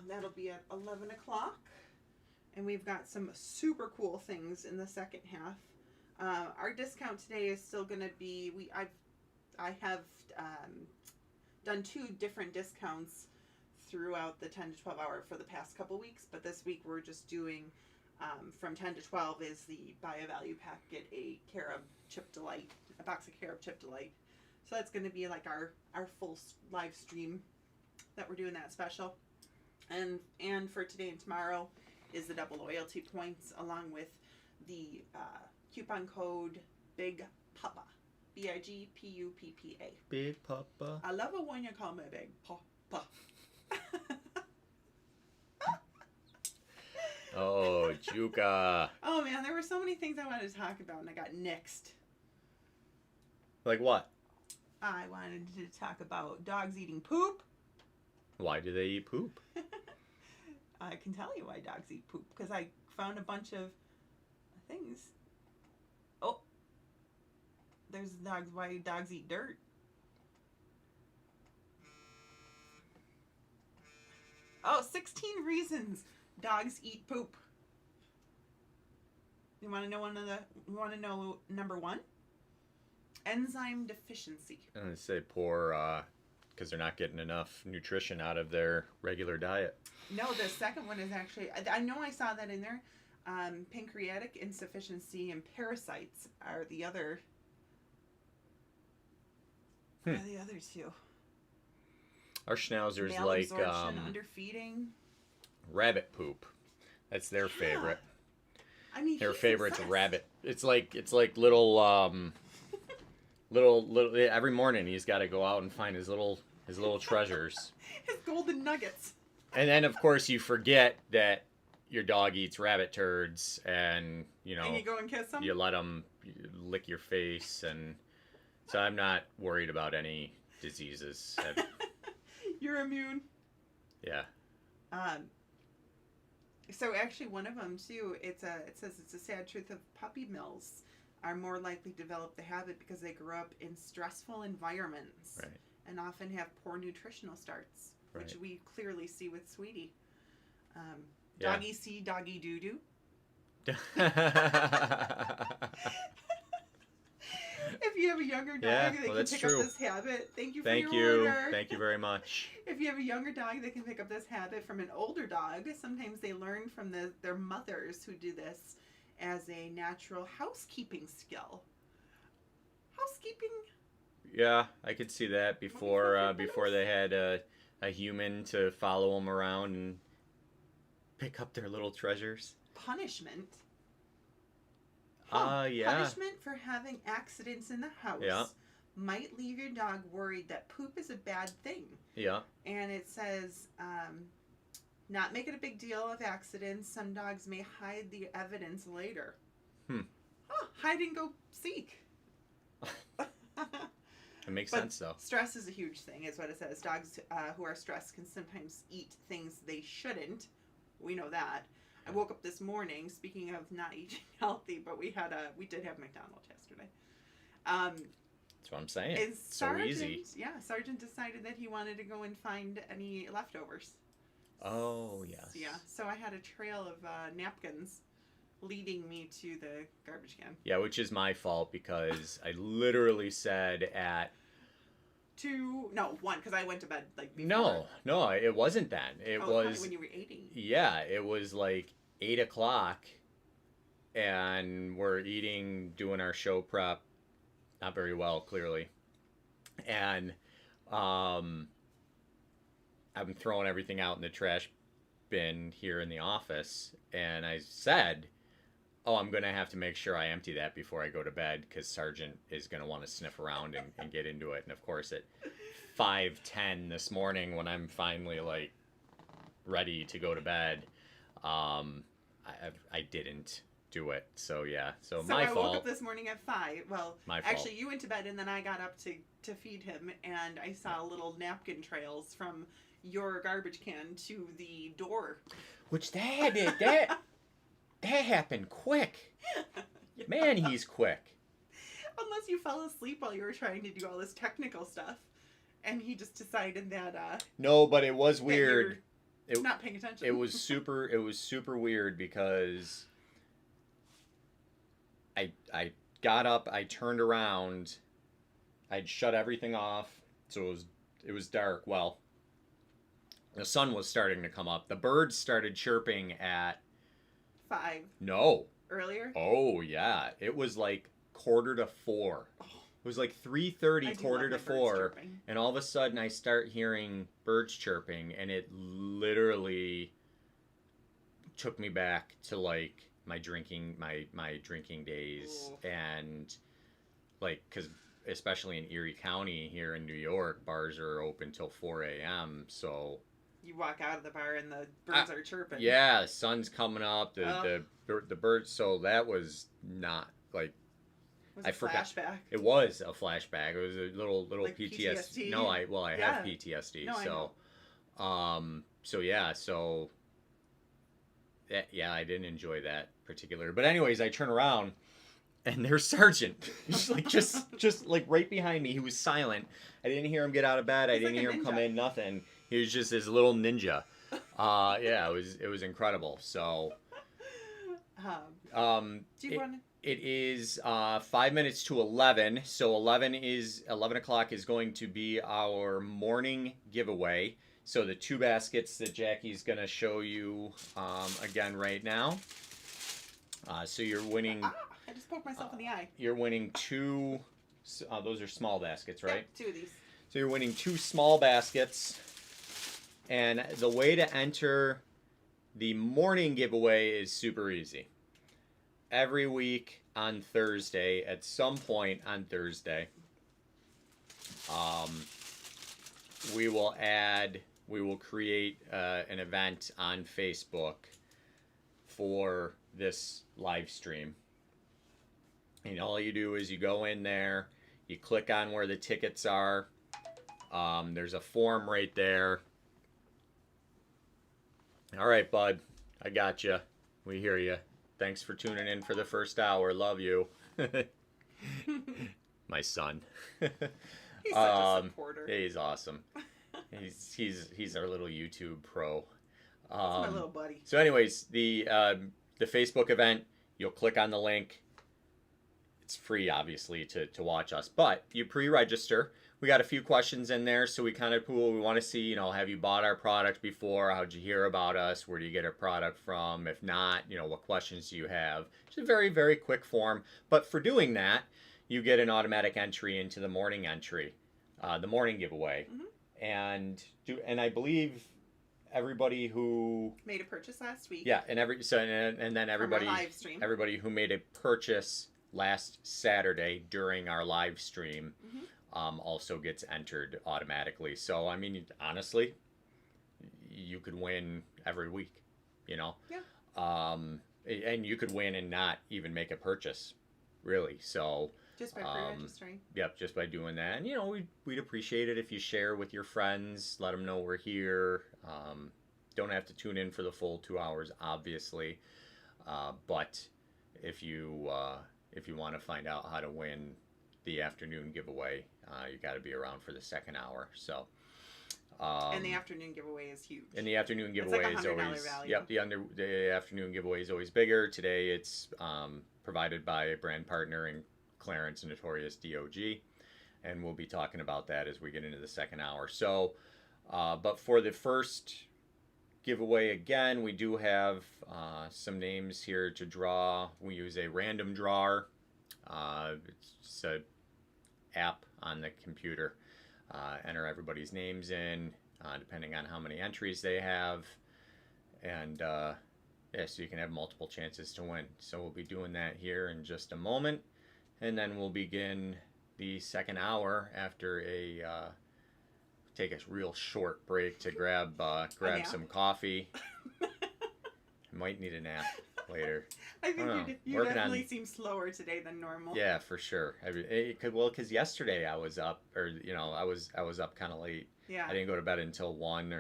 That'll be at 11 o'clock. And we've got some super cool things in the second half. Our discount today is still going to be, I have done 2 different discounts throughout the 10 to 12 hour for the past couple weeks, but this week we're just doing from 10 to 12 is the buy a value pack, get a Carob Chip Delight, a box of Carob Chip Delight. So that's going to be like our full live stream that we're doing that special. And for today and tomorrow is the double loyalty points along with the coupon code Big Papa, BIGPUPPA. Big Papa. I love it when you call me Big Papa. Oh, Juka. Oh man, there were so many things I wanted to talk about and I got nixed. Like what? I wanted to talk about dogs eating poop. Why do they eat poop? I can tell you why dogs eat poop because I found a bunch of things. Oh, there's why dogs eat dirt. Oh, 16 reasons dogs eat poop. You want to know number 1? Enzyme deficiency. I'm gonna say poor, because they're not getting enough nutrition out of their regular diet. No, the second one is actually, I know I saw that in there. Pancreatic insufficiency and parasites are the other. What are the other two? Our schnauzers like underfeeding, rabbit poop. That's their favorite. I mean, their favorite's rabbit. It's like little little. Every morning he's got to go out and find his little treasures. His golden nuggets. And then of course you forget that your dog eats rabbit turds, and you go and kiss him. You let him lick your face, and so I'm not worried about any diseases. You're immune. Yeah. So actually, one of them too. It says it's a sad truth of puppy mills are more likely to develop the habit because they grew up in stressful environments, right, and often have poor nutritional starts, right, which we clearly see with Sweetie. Yeah. Doggy see, doggy doo doo. If you have a younger dog, they can pick up this habit. Thank you for your order. Thank you very much. If you have a younger dog, they can pick up this habit from an older dog. Sometimes they learn from their mothers who do this as a natural housekeeping skill. Housekeeping? Yeah, I could see that before they had a human to follow them around and pick up their little treasures. Punishment. Yeah. Punishment for having accidents in the house might leave your dog worried that poop is a bad thing. Yeah. And it says, not make it a big deal of accidents. Some dogs may hide the evidence later. Hide and go seek. It makes sense, though. Stress is a huge thing, is what it says. Dogs who are stressed can sometimes eat things they shouldn't. We know that. I woke up this morning, speaking of not eating healthy, but we did have McDonald's yesterday. That's what I'm saying. It's so easy. Yeah, Sergeant decided that he wanted to go and find any leftovers. Oh, yes. Yeah, so I had a trail of napkins leading me to the garbage can. Yeah, which is my fault because I literally said at... 1, because I went to bed like before. No, it wasn't then. It was when you were eating. Yeah, it was like 8 o'clock, and we're doing our show prep, not very well, clearly, and I'm throwing everything out in the trash bin here in the office, and I said, I'm going to have to make sure I empty that before I go to bed because Sergeant is going to want to sniff around and get into it. And, of course, at 5:10 this morning when I'm finally, ready to go to bed, I didn't do it. So, yeah. So my fault. So I woke up this morning at 5. Well, my fault. Actually, you went to bed, and then I got up to feed him, and I saw little napkin trails from your garbage can to the door. Which that happened quick. Yeah. Man, he's quick. Unless you fell asleep while you were trying to do all this technical stuff. And he just decided that... No, but it was weird. Not paying attention. It was super weird because I got up, I turned around, I'd shut everything off, so it was dark. Well, the sun was starting to come up. The birds started chirping at 5. No. Earlier? Oh, yeah. It was like 3:45. Oh. It was like 3:30, 4:45, and all of a sudden I start hearing birds chirping, and it literally took me back to my drinking days. Oh. And because especially in Erie County here in New York, bars are open till 4 a.m. So you walk out of the bar and the birds are chirping. Yeah, the sun's coming up. The birds. So that was not I forgot. Flashback. It was a flashback. It was a little PTSD. No, I have PTSD. No, I didn't enjoy that particular. But anyways, I turn around and there's Sergeant. He's just right behind me. He was silent. I didn't hear him get out of bed. I didn't hear him come in. Nothing. He was just this little ninja. It was incredible. So. Do you want to? It is 5 minutes to 11. So 11 o'clock is going to be our morning giveaway. So the 2 baskets that Jackie's going to show you again right now. So you're winning. I just poked myself in the eye. You're winning 2. Those are small baskets, right? Yep, 2 of these. So you're winning 2 small baskets. And the way to enter the morning giveaway is super easy. Every week on Thursday, at some point on Thursday, we will create an event on Facebook for this live stream. And all you do is you go in there, you click on where the tickets are. There's a form right there. All right, bud, I got you. We hear you. Thanks for tuning in for the first hour. Love you. My son. He's such a supporter. Yeah, he's awesome. He's our little YouTube pro. That's my little buddy. So anyways, the Facebook event, you'll click on the link. It's free, obviously, to watch us, but you pre-register. We got a few questions in there, so we want to see, have you bought our product before? How'd you hear about us? Where do you get our product from? If not, what questions do you have? It's a very, very quick form, but for doing that, you get an automatic entry into the morning entry, the morning giveaway. Mm-hmm. And I believe everybody who made a purchase last week. Yeah, and then everybody live stream. Everybody who made a purchase last Saturday during our live stream. Mm-hmm. Also gets entered automatically. So, I mean, honestly, you could win every week, Yeah. And you could win and not even make a purchase, really. So, just by pre-registering. Yep, just by doing that. And, we'd appreciate it if you share with your friends, let them know we're here. Don't have to tune in for the full 2 hours, obviously. But if you want to find out how to win the afternoon giveaway, you got to be around for the second hour. So, and the afternoon giveaway is huge. And the afternoon giveaway is always value. Yep. The afternoon giveaway is always bigger. Today it's provided by a brand partner in Clarence, Notorious DOG, and we'll be talking about that as we get into the second hour. So, but for the first giveaway, again, we do have some names here to draw. We use a random drawer. It's an app on the computer. Enter everybody's names in, depending on how many entries they have. And so you can have multiple chances to win. So we'll be doing that here in just a moment. And then we'll begin the second hour after take a real short break to grab some coffee. Might need a nap later. I think you definitely seem slower today than normal. Yeah, for sure. Because yesterday I was up, I was up kind of late. Yeah. I didn't go to bed until 1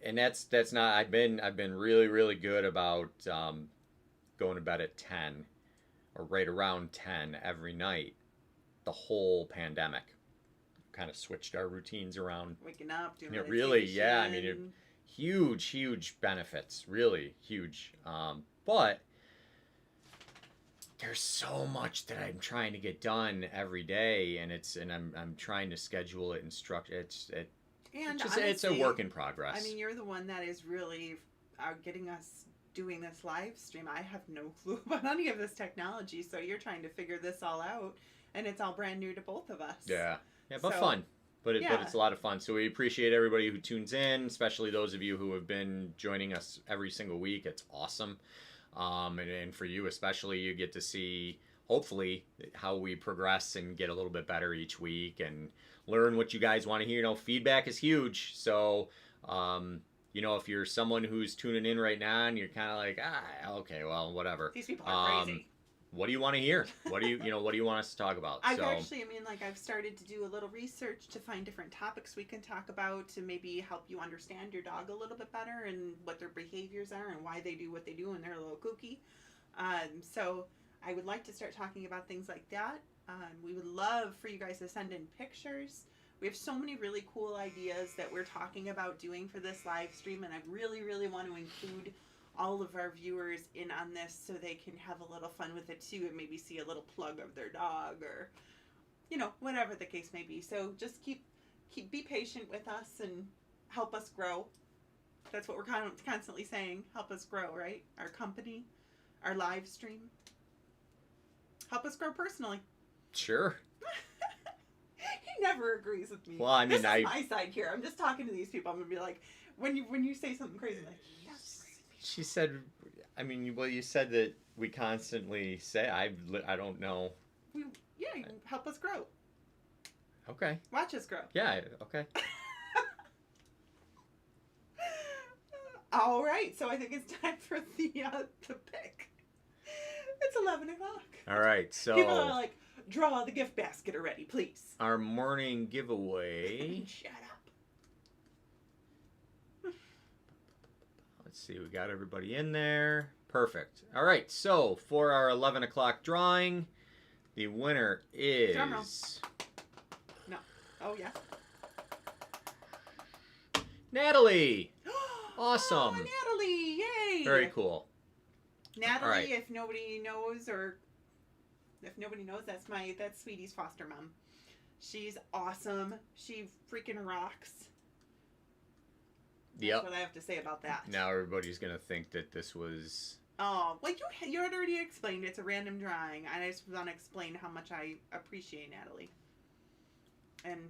and that's not. I've been really, really good about going to bed at 10 or right around 10 every night. The whole pandemic kind of switched our routines around. Waking up, doing it really, yeah. I mean, huge benefits, really huge. But there's so much that I'm trying to get done every day, and I'm trying to schedule it and structure it. It's a work in progress. I mean, you're the one that is really getting us doing this live stream. I have no clue about any of this technology, so you're trying to figure this all out, and it's all brand new to both of us. Yeah, but fun. But it's a lot of fun. So we appreciate everybody who tunes in, especially those of you who have been joining us every single week. It's awesome. And for you especially, you get to see, hopefully, how we progress and get a little bit better each week and learn what you guys want to hear. Feedback is huge. So, if you're someone who's tuning in right now and you're kind of like, okay, well, whatever. These people are crazy. What do you want to hear? What do you want us to talk about? I've started to do a little research to find different topics we can talk about to maybe help you understand your dog a little bit better and what their behaviors are and why they do what they do when they're a little kooky. So I would like to start talking about things like that. We would love for you guys to send in pictures. We have so many really cool ideas that we're talking about doing for this live stream, and I really, really want to include all of our viewers in on this so they can have a little fun with it too, and maybe see a little plug of their dog, or whatever the case may be. So just be patient with us and help us grow. That's what we're constantly saying. Help us grow, right? Our company, our live stream. Help us grow personally. Sure. He never agrees with me. Well, I mean, this is my side here. I'm just talking to these people. I'm gonna be like, when you say something crazy, I'm like, yes. She said, I mean, well, you said that we constantly say, I don't know. You help us grow. Okay. Watch us grow. Yeah, okay. All right, so I think it's time for the pick. It's 11 o'clock. All right, so People are like, draw the gift basket already, please. Our morning giveaway. Shut up. Let's see, we got everybody in there. Perfect. All right, so for our 11 o'clock drawing, the winner is... Drum roll. No. Oh, yeah. Natalie. Awesome. Oh, Natalie, yay. Very cool. Natalie, right. if nobody knows, that's Sweetie's foster mom. She's awesome. She freaking rocks. That's what I have to say about that. Now everybody's going to think that this was... Oh, well, you had already explained it's a random drawing. I just want to explain how much I appreciate Natalie. And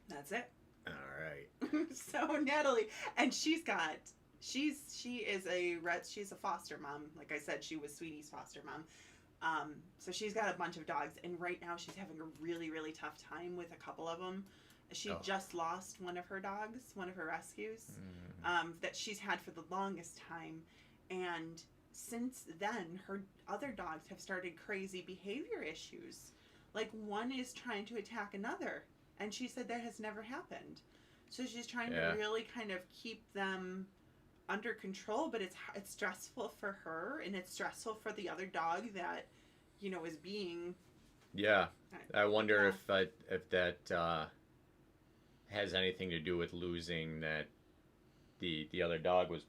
that's it. All right. So Natalie, and she's a foster mom. Like I said, she was Sweetie's foster mom. So she's got a bunch of dogs, and right now she's having a really, really tough time with a couple of them. She just lost one of her dogs, one of her rescues, that she's had for the longest time. And since then, her other dogs have started crazy behavior issues. Like, one is trying to attack another. And she said that has never happened. So she's trying to really kind of keep them under control, but it's stressful for her, and it's stressful for the other dog that, is being... Yeah. I wonder if that has anything to do with losing that the other dog was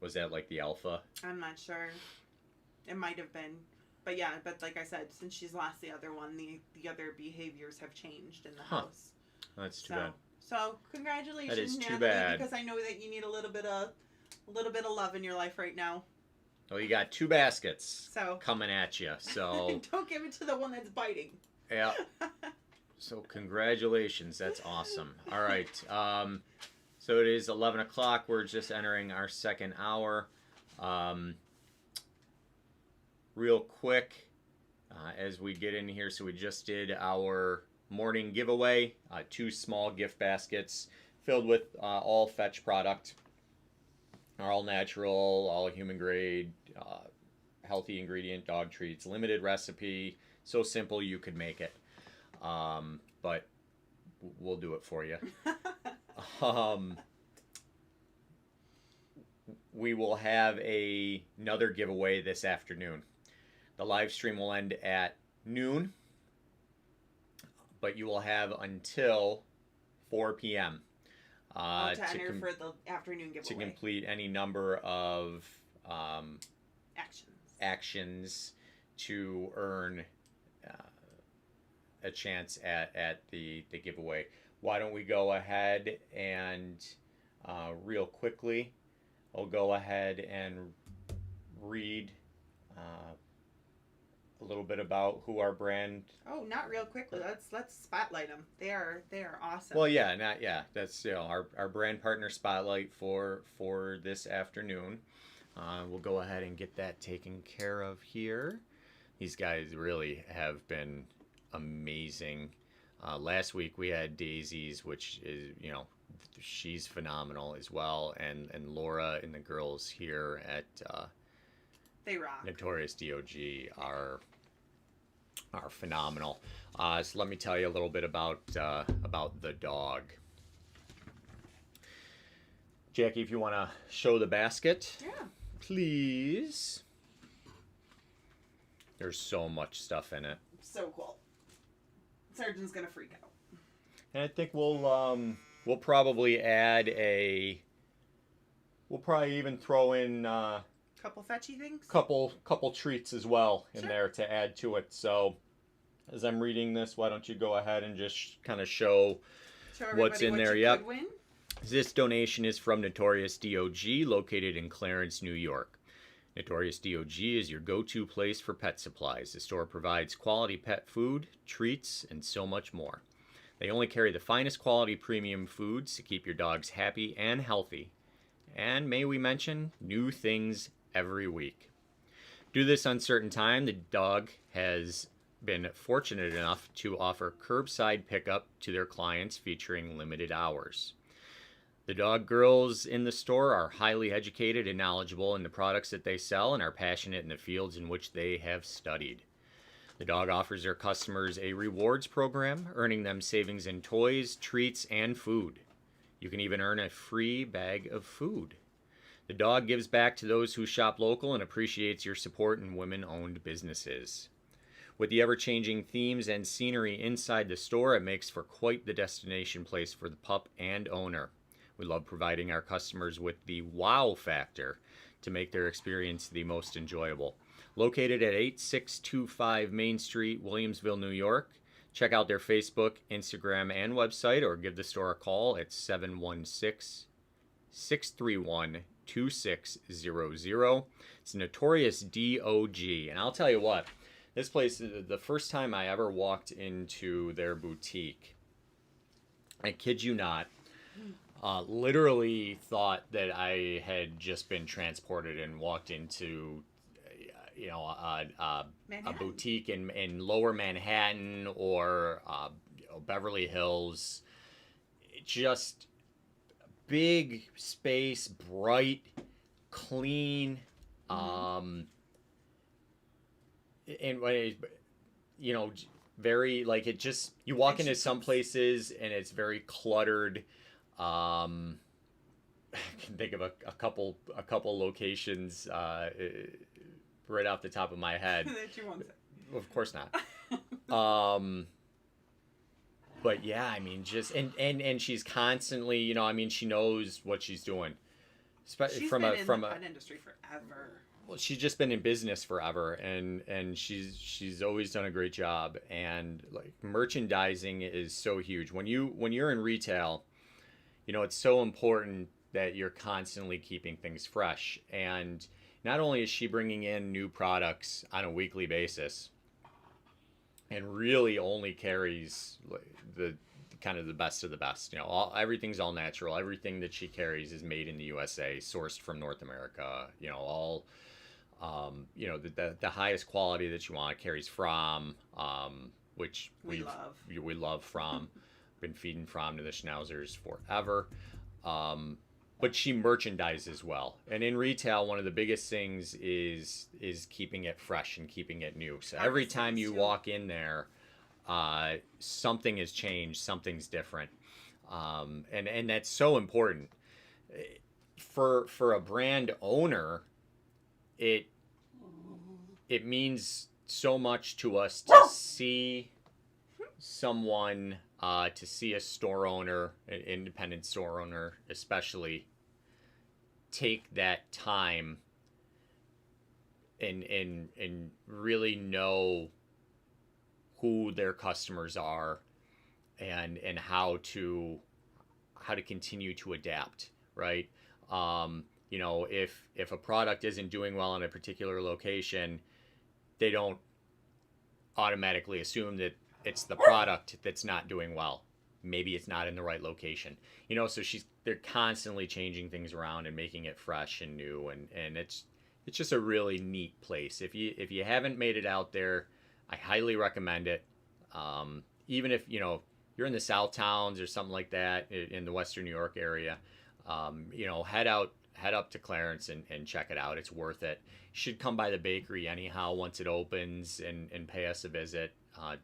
was that like the alpha? I'm not sure. It might have been. But yeah, like I said, since she's lost the other one, the other behaviors have changed in the house. That's too bad. So congratulations, that is too Natalie, bad. because I know that you need a little bit of love in your life right now. Well, you got 2 baskets coming at you, so don't give it to the one that's biting. Yeah. So congratulations, that's awesome. All right, so it is 11 o'clock. We're just entering our second hour. Real quick, as we get in here, so we just did our morning giveaway, 2 small gift baskets filled with all Fetch product, all natural, all human grade, healthy ingredient dog treats, limited recipe, so simple you could make it, but we'll do it for you. We will have another giveaway this afternoon. The live stream will end at noon, but you will have until 4 p.m. To enter for the afternoon giveaway. To complete any number of actions to earn a chance at the giveaway. Why don't we go ahead and real quickly, I'll go ahead and read a little bit about who our brand... Oh, not real quickly. Let's spotlight them. They are awesome. Well, that's our brand partner spotlight for this afternoon. We'll go ahead and get that taken care of here. These guys really have been amazing. Last week we had Daisy's, which is, she's phenomenal as well, and Laura and the girls here at they rock. Notorious DOG are phenomenal. So let me tell you a little bit about the dog. Jackie, if you want to show the basket, please. There's so much stuff in it. So cool. Surgeon's gonna freak out. And I think we'll probably add we'll probably even throw in Couple fetchy things. couple treats as well in Sure. there to add to it. So as I'm reading this, why don't you go ahead and just kind of show what's in there? You Yep. could win. This donation is from Notorious DOG, located in Clarence, New York. Notorious DOG is your go-to place for pet supplies. The store provides quality pet food, treats, and so much more. They only carry the finest quality premium foods to keep your dogs happy and healthy. And may we mention, new things every week. Due to this uncertain time, the dog has been fortunate enough to offer curbside pickup to their clients featuring limited hours. The dog girls in the store are highly educated and knowledgeable in the products that they sell and are passionate in the fields in which they have studied. The dog offers their customers a rewards program, earning them savings in toys, treats, and food. You can even earn a free bag of food. The dog gives back to those who shop local and appreciates your support in women-owned businesses. With the ever-changing themes and scenery inside the store, it makes for quite the destination place for the pup and owner. We love providing our customers with the wow factor to make their experience the most enjoyable. Located at 8625 Main Street, Williamsville, New York. Check out their Facebook, Instagram, and website, or give the store a call at 716-631-2600. It's Notorious DOG. And I'll tell you what, this place, the first time I ever walked into their boutique, I kid you not, literally thought that I had just been transported and walked into, a boutique in Lower Manhattan or Beverly Hills. Just big space, bright, clean, and very like it. Just you walk into some places and it's very cluttered. I can think of a couple locations right off the top of my head. That you won't say. Of course not. But yeah, I mean, just and she's constantly, she knows what she's doing. She's been in the pet industry forever. Well, she's just been in business forever, and she's always done a great job. And like merchandising is so huge. When you're in retail, it's so important that you're constantly keeping things fresh. And not only is she bringing in new products on a weekly basis and really only carries the kind of the best of the best, everything's all natural. Everything that she carries is made in the USA, sourced from North America, all, the highest quality that you want carries from, which we love from. Been feeding from to the schnauzers forever, but she merchandises well. And in retail, one of the biggest things is keeping it fresh and keeping it new. So every time you walk in there, something has changed, something's different, and that's so important for a brand owner. It means so much to us to see someone. To see a store owner, an independent store owner especially, take that time and really know who their customers are and how to continue to adapt, right? If a product isn't doing well in a particular location, they don't automatically assume that it's the product that's not doing well. Maybe it's not in the right location. So they're constantly changing things around and making it fresh and new, and it's just a really neat place. If you haven't made it out there, I highly recommend it. Even if you're in the South Towns or something like that in the Western New York area, head up to Clarence and check it out. It's worth it. You should come by the bakery anyhow once it opens and pay us a visit.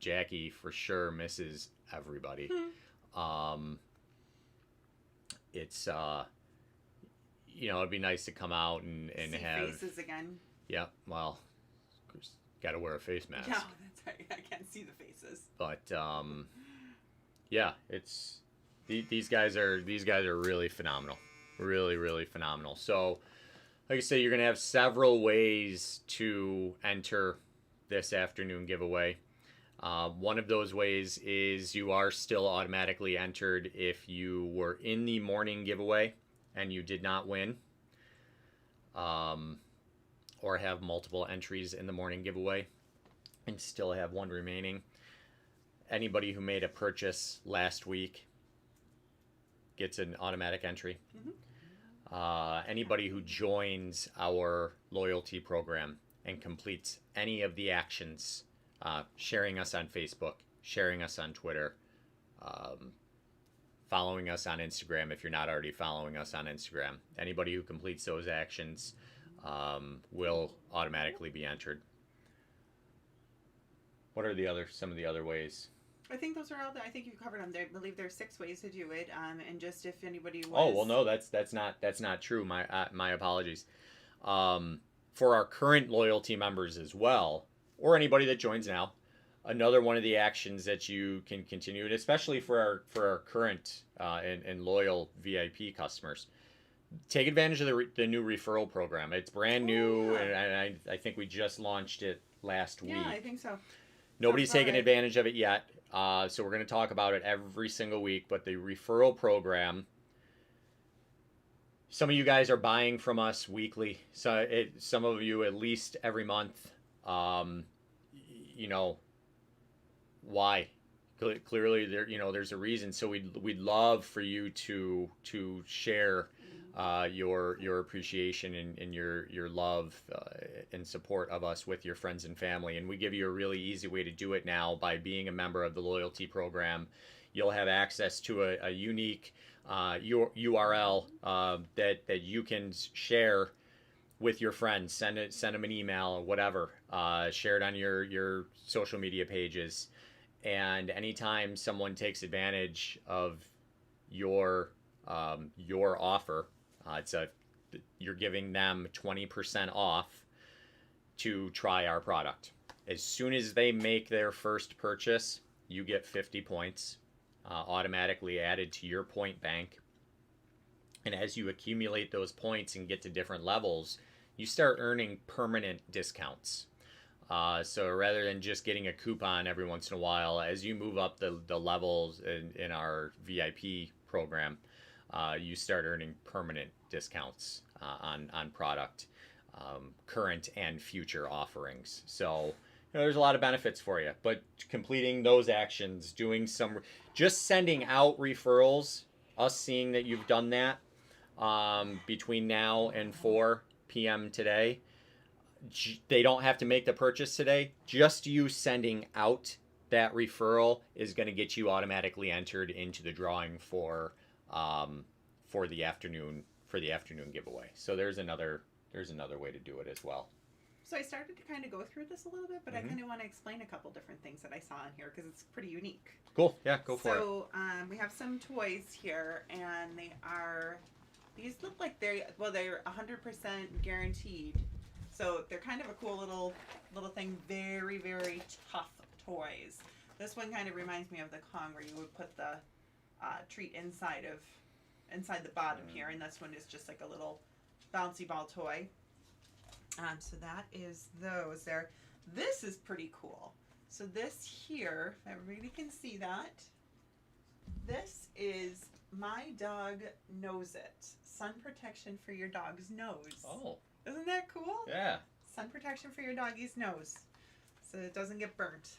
Jackie for sure misses everybody. It's it'd be nice to come out and see have faces again. Yeah, well, of course, got to wear a face mask. No, that's right. I can't see the faces. But yeah, it's these guys are really phenomenal. Really, really phenomenal. So, like I say, you're going to have several ways to enter this afternoon giveaway. One of those ways is you are still automatically entered if you were in the morning giveaway and you did not win, or have multiple entries in the morning giveaway and still have one remaining. Anybody who made a purchase last week gets an automatic entry. Anybody who joins our loyalty program and completes any of the actions, sharing us on Facebook, sharing us on Twitter, following us on Instagram if you're not already following us on Instagram. Anybody who completes those actions will automatically be entered. What are some of the other ways? I think those are all. I think you covered them. I believe there's 6 ways to do it. And just if anybody was. Oh well, no, that's not true. My apologies. For our current loyalty members as well, or anybody that joins now, another one of the actions that you can continue, and especially for our current and loyal VIP customers, take advantage of the new referral program. It's brand new, and I think we just launched it last week. Yeah, I think so. Nobody's taken advantage of it yet, so we're going to talk about it every single week. But the referral program, some of you guys are buying from us weekly. So some of you at least every month. You know, why? Clearly, there's a reason. So we'd love for you to share your appreciation and your love and support of us with your friends and family. And we give you a really easy way to do it now by being a member of the loyalty program. You'll have access to a unique URL that you can share with your friends. Send them an email or whatever. Share it on your social media pages. And anytime someone takes advantage of your offer, you're giving them 20% off to try our product. As soon as they make their first purchase, you get 50 points automatically added to your point bank. And as you accumulate those points and get to different levels, you start earning permanent discounts. So rather than just getting a coupon every once in a while, as you move up the levels in our VIP program, you start earning permanent discounts on product, current and future offerings. So there's a lot of benefits for you. But completing those actions, just sending out referrals, us seeing that you've done that between now and 4 p.m. today, they don't have to make the purchase today. Just you sending out that referral is going to get you automatically entered into the drawing for the afternoon giveaway. So there's another way to do it as well. So I started to kind of go through this a little bit, but I kind of want to explain a couple different things that I saw in here because it's pretty unique. Cool. Yeah, go for it. So we have some toys here, and these look like they're 100% guaranteed. So they're kind of a cool little thing. Very, very tough toys. This one kind of reminds me of the Kong, where you would put the treat inside the bottom here, and this one is just like a little bouncy ball toy. So that is those there. This is pretty cool. So this here, if everybody can see that, this is My Dog Knows It. Sun protection for your dog's nose. Oh. Isn't that cool? Yeah. Sun protection for your doggy's nose, so it doesn't get burnt.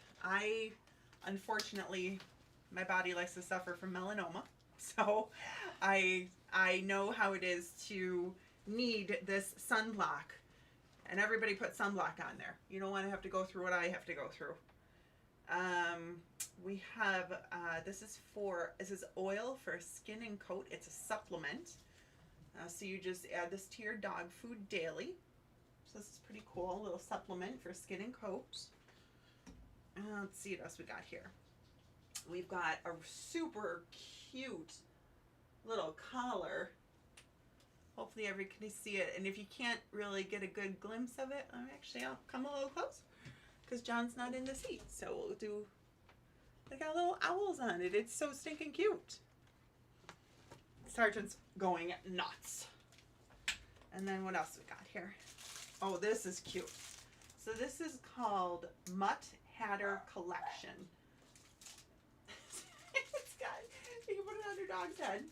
Unfortunately, my body likes to suffer from melanoma, so I know how it is to need this sunblock, and everybody put sunblock on there. You don't want to have to go through what I have to go through. We have this is oil for skin and coat. It's a supplement. So you just add this to your dog food daily. So this is pretty cool. A little supplement for skin and coat. Let's see what else we got here. We've got a super cute little collar. Hopefully everybody can see it. And if you can't really get a good glimpse of it, I'll come a little close because John's not in the seat. So we'll do, they got little owls on it. It's so stinking cute. Sergeant's going nuts. And then what else we got here? Oh, this is cute. So this is called Mutt Hatter Collection. It's got, you can put it on your dog's head.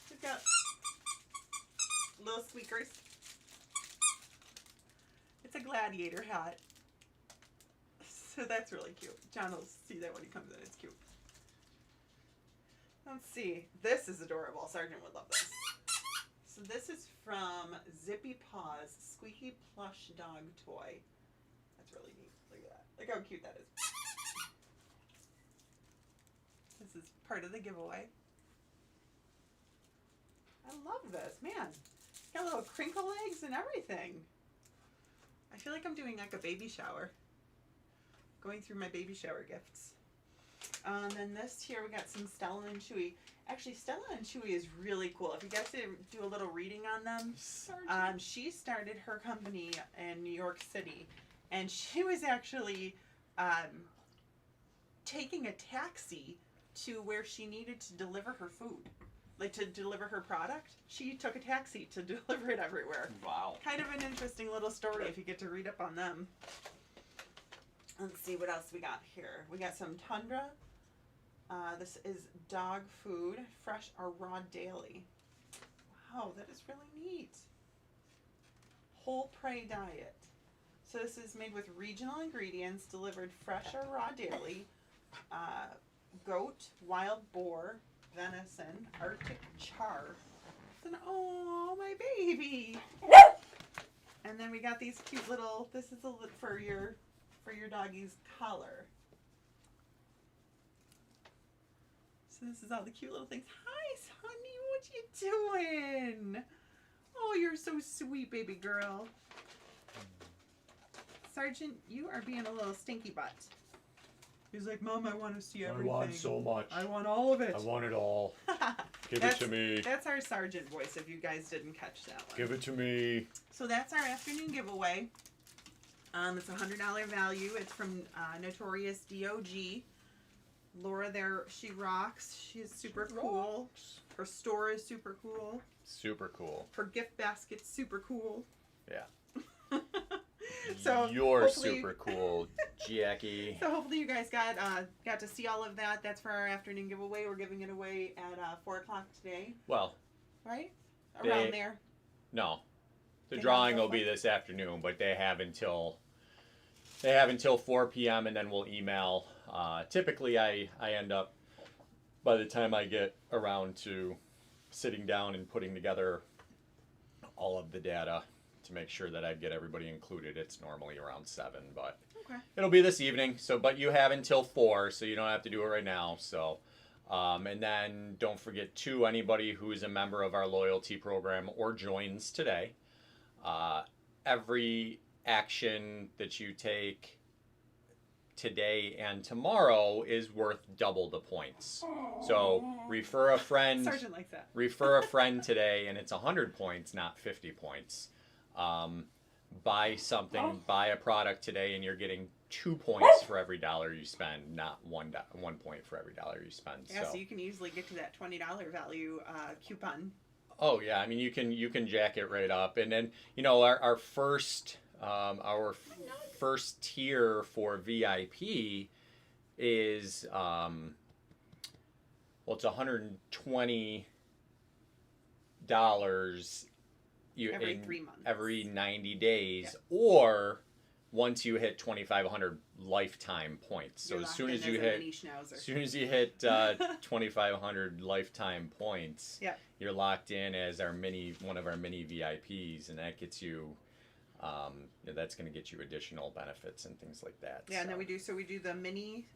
It's got little squeakers. It's a gladiator hat. So that's really cute. John will see that when he comes in. It's cute. Let's see. This is adorable. Sergeant would love this. So this is from Zippy Paws Squeaky Plush Dog Toy. That's really neat. Look at that. Look how cute that is. This is part of the giveaway. I love this. Man, it's got little crinkle legs and everything. I feel like I'm doing like a baby shower. Going through my baby shower gifts. And then this here, we got some Stella and Chewy. Actually, Stella and Chewy is really cool. If you guys didn't do a little reading on them, she started her company in New York City, and she was actually taking a taxi to where she needed to deliver her food, like to deliver her product. She took a taxi to deliver it everywhere. Wow. Kind of an interesting little story if you get to read up on them. Let's see what else we got here. We got some Tundra. This is dog food, fresh or raw daily. Wow, that is really neat. Whole prey diet. So this is made with regional ingredients, delivered fresh or raw daily. Goat, wild boar, venison, Arctic char. Oh, my baby. And then we got these cute little, this is for your doggy's collar. So this is all the cute little things. Hi, honey, what you doing? Oh, you're so sweet, baby girl. Sergeant, you are being a little stinky butt. He's like, Mom, I want to see everything. I want so much. I want all of it. I want it all. Give it to me. That's our Sergeant voice, if you guys didn't catch that one. Give it to me. So that's our afternoon giveaway. It's a $100 value. It's from Notorious DOG. Laura there, she rocks. She's super cool. Her store is super cool. Super cool. Her gift basket's super cool. Yeah. So you're super cool, Jackie. So hopefully you guys got to see all of that. That's for our afternoon giveaway. We're giving it away at 4 o'clock today. Well, right around there. No, the drawing will be this afternoon, but they have until 4 p.m. and then we'll email. Typically, I end up, by the time I get around to sitting down and putting together all of the data to make sure that I get everybody included, it's normally around 7, but it'll be this evening. So, but you have until 4, so you don't have to do it right now. So, and then don't forget to anybody who is a member of our loyalty program or joins today, every action that you take today and tomorrow is worth double the points. So refer a friend. Sergeant likes that. Refer a friend today, and it's 100 points, not 50 points. Buy something, buy a product today, and you're getting 2 points for every dollar you spend, not 1 point for every dollar you spend. Yeah, so you can easily get to that $20 value coupon. Oh yeah, I mean you can jack it right up, and then our first tier for VIP is it's $120 every 3 months, every 90 days, or once you hit 2,500 lifetime points. So as soon as you hit 2,500 lifetime points, you're locked in as one of our mini VIPs, and that gets you. That's going to get you additional benefits and things like that. Yeah, and then we do the mini.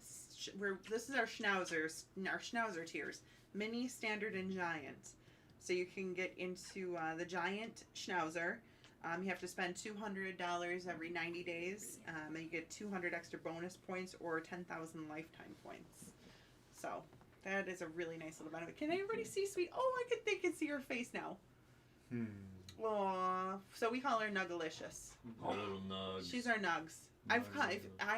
This is our schnauzer tiers: mini, standard, and giant. So you can get into the giant schnauzer. You have to spend $200 every 90 days, and you get 200 extra bonus points or 10,000 lifetime points. So that is a really nice little benefit. Can everybody see Sweet? Oh, they can see her face now. Aww. So we call her Nuggalicious. Little Nugs. She's our Nugs. I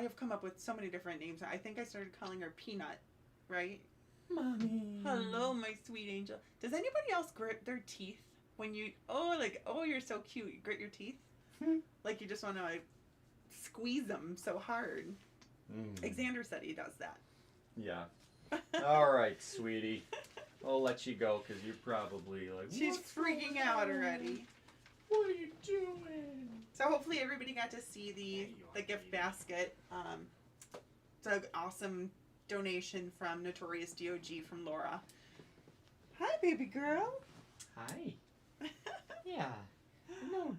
have come up with so many different names. I think I started calling her Peanut, right? Mommy. Hello, my sweet angel. Does anybody else grit their teeth when you, oh, you're so cute. You grit your teeth? Like you just want to like squeeze them so hard. Xander said he does that. Yeah. All right, sweetie. I'll let you go because you're probably like, she's freaking out already. What are you doing? So hopefully everybody got to see the gift basket. It's an awesome donation from Notorious DOG from Laura. Hi, baby girl. Hi. Yeah. No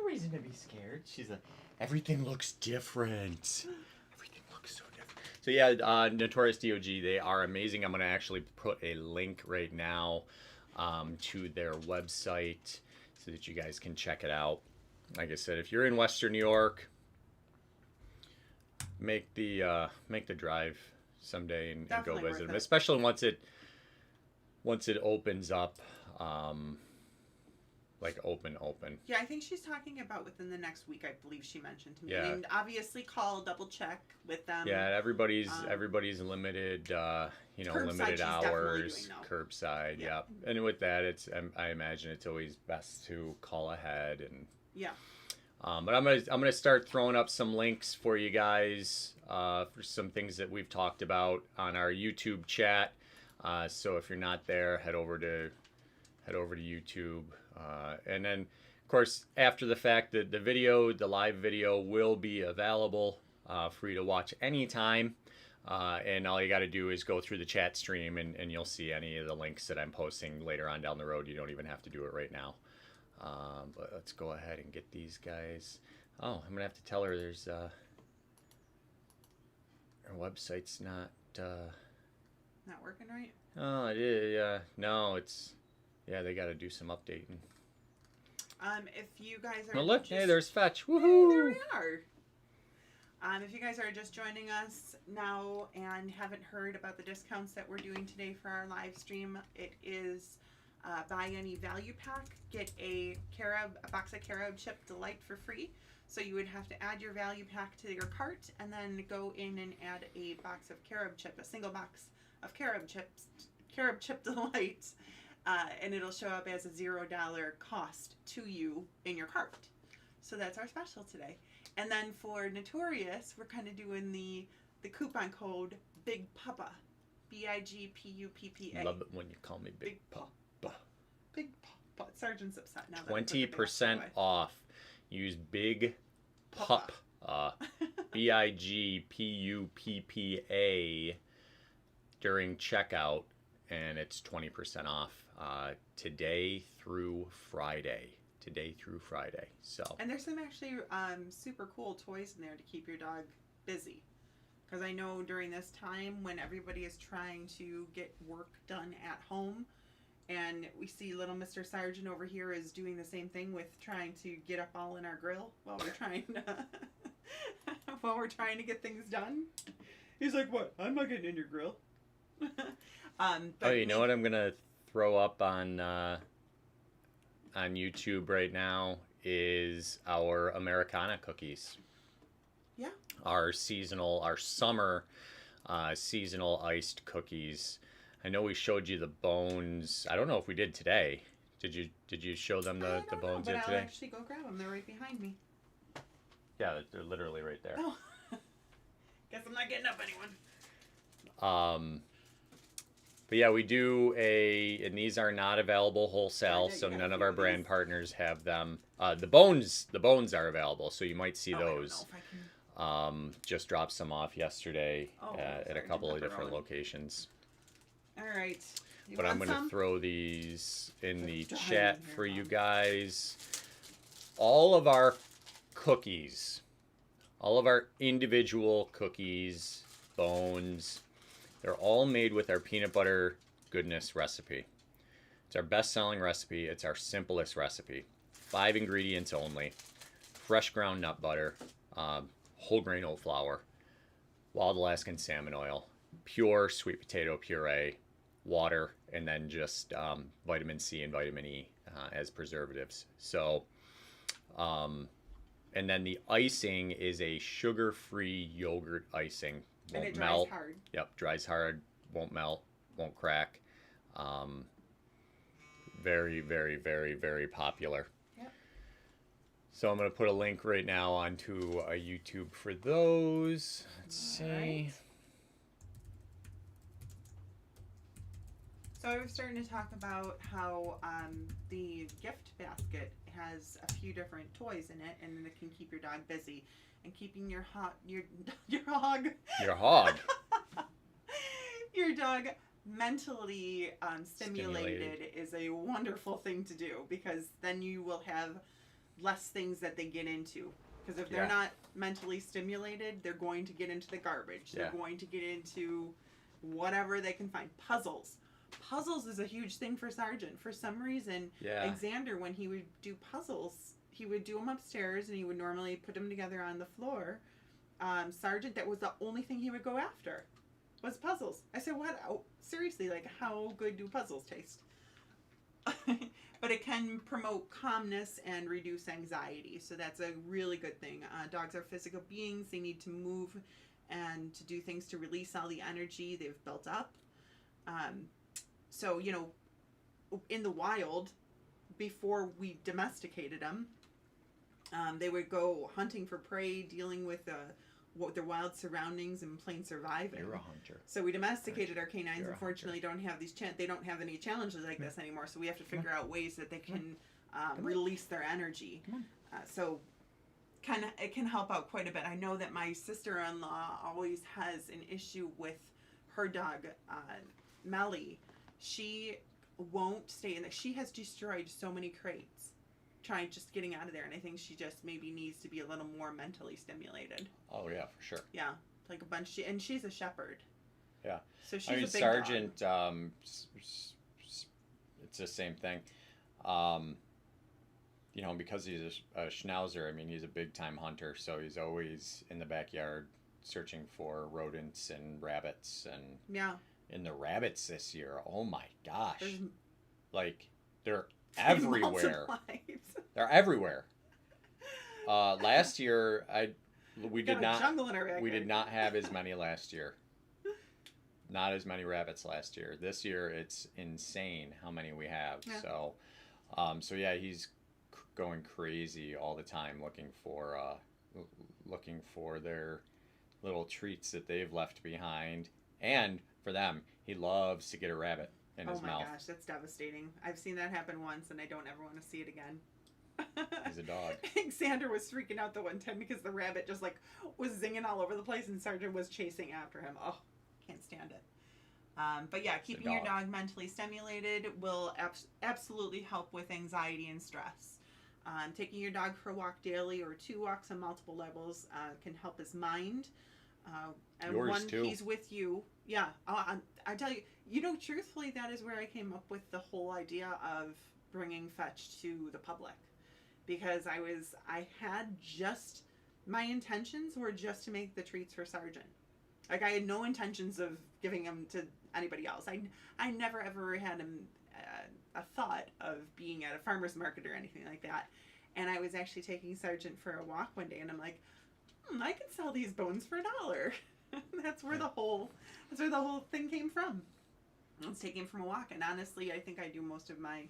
reason to be scared. She's like, everything looks different. Everything looks so different. So yeah, Notorious DOG, they are amazing. I'm going to actually put a link right now to their website so that you guys can check it out. Like I said, if you're in Western New York, make the drive someday and go visit them, especially once it opens up, like open. Yeah, I think she's talking about within the next week. I believe she mentioned to me. Yeah. And obviously, double check with them. Yeah, everybody's limited, limited hours, curbside. Yeah. And with that, I imagine it's always best to call ahead and. Yeah. But I'm gonna start throwing up some links for you guys for some things that we've talked about on our YouTube chat. So if you're not there, head over to YouTube, and then of course after the fact that the live video will be available for you to watch anytime. And all you got to do is go through the chat stream and you'll see any of the links that I'm posting later on down the road. You don't even have to do it right now. But let's go ahead and get these guys. Oh, I'm gonna have to tell her there's her website's not working right. Oh, it is. Yeah, no, they got to do some updating. If you guys are well, look, hey, there's Fetch. Woohoo! Hey, there we are. If you guys are just joining us now and haven't heard about the discounts that we're doing today for our live stream, it is. Buy any value pack, get a box of Carob Chip Delight for free. So you would have to add your value pack to your cart and then go in and add a box of Carob Chip, a single box of Carob Chip Delight, and it'll show up as a $0 cost to you in your cart. So that's our special today. And then for Notorious, we're kind of doing the coupon code Big Puppa, BIGPUPPA. Love it when you call me Big Puppa. Big Puppa. Sergeant's upset now. 20% off. Use Big Pup, BIGPUPPA during checkout, and it's 20% off today through Friday. So. And there's some actually super cool toys in there to keep your dog busy. Because I know during this time when everybody is trying to get work done at home, and we see little Mr. Sargent over here is doing the same thing with trying to get up all in our grill while we're trying to get things done. He's like, "What? I'm not getting in your grill." You know what I'm gonna throw up on YouTube right now is our Americana cookies. Yeah. Our summer seasonal iced cookies. I know we showed you the bones. I don't know if we did today. Did you show them the bones yet today? I'll actually go grab them. They're right behind me. Yeah, they're literally right there. Oh. Guess I'm not getting up anyone. But yeah, we do and these are not available wholesale, so none of our brand partners have them. The bones are available, so you might see those. I don't know if I can... Just dropped some off yesterday at a couple of different locations. All right. But I'm going to throw these in the chat for you guys. All of our cookies, all of our individual cookies, bones, they're all made with our peanut butter goodness recipe. It's our best-selling recipe. It's our simplest recipe. 5 ingredients only. Fresh ground nut butter, whole grain oat flour, wild Alaskan salmon oil, pure sweet potato puree, water, and then just vitamin C and vitamin E as preservatives. So, and then the icing is a sugar-free yogurt icing. And it dries hard. Yep, dries hard, won't melt. won't crack. Very, very, very, very popular. Yep. So I'm going to put a link right now onto a YouTube for those. Let's see. Right. So I was starting to talk about how the gift basket has a few different toys in it, and it can keep your dog busy. And keeping your hog Your hog. your dog mentally stimulated is a wonderful thing to do, because then you will have less things that they get into. Because if they're not mentally stimulated, they're going to get into the garbage. They're going to get into whatever they can find. Puzzles. Puzzles is a huge thing for Sargent. For some reason, Xander, when he would do puzzles, he would do them upstairs, and he would normally put them together on the floor. Sargent, that was the only thing he would go after, was puzzles. I said, what? Oh, seriously, like, how good do puzzles taste? But it can promote calmness and reduce anxiety, so that's a really good thing. Dogs are physical beings. They need to move and to do things to release all the energy they've built up. So, you know, in the wild, before we domesticated them, they would go hunting for prey, dealing with their wild surroundings and plain surviving. You're a hunter. So we domesticated our canines. Unfortunately, don't have these they don't have any challenges like this anymore. So we have to figure out ways that they can release their energy. So it can help out quite a bit. I know that my sister-in-law always has an issue with her dog, Melly. She won't stay in there. She has destroyed so many crates trying just getting out of there, and I think she just maybe needs to be a little more mentally stimulated. Oh yeah, for sure. Yeah, like a bunch. And she's a shepherd. Yeah. So she's a big Sargent, dog. It's the same thing. You know, because he's a schnauzer, I mean, he's a big time hunter, so he's always in the backyard searching for rodents and rabbits. And in the rabbits this year, oh my gosh, like they're everywhere. They're everywhere. Last year, we did not have as many last year. Not as many rabbits last year. This year, it's insane how many we have. Yeah. So yeah, he's going crazy all the time looking for their little treats that they've left behind. And for them, he loves to get a rabbit in his mouth. Oh my gosh, that's devastating. I've seen that happen once, and I don't ever want to see it again. He's a dog. Xander was freaking out the one time because the rabbit just like was zinging all over the place, and Sargent was chasing after him. Oh, can't stand it. But yeah, keeping your dog mentally stimulated will absolutely help with anxiety and stress. Taking your dog for a walk daily or 2 walks on multiple levels can help his mind. And yours too. He's with you. Yeah, I tell you, truthfully, that is where I came up with the whole idea of bringing Fetch to the public, because my intentions were just to make the treats for Sargent. Like, I had no intentions of giving them to anybody else. I never ever had a thought of being at a farmer's market or anything like that. And I was actually taking Sargent for a walk one day, and I'm like, I can sell these bones for $1. That's where the whole thing came from. I was taking him from a walk, and honestly, I think I do most of my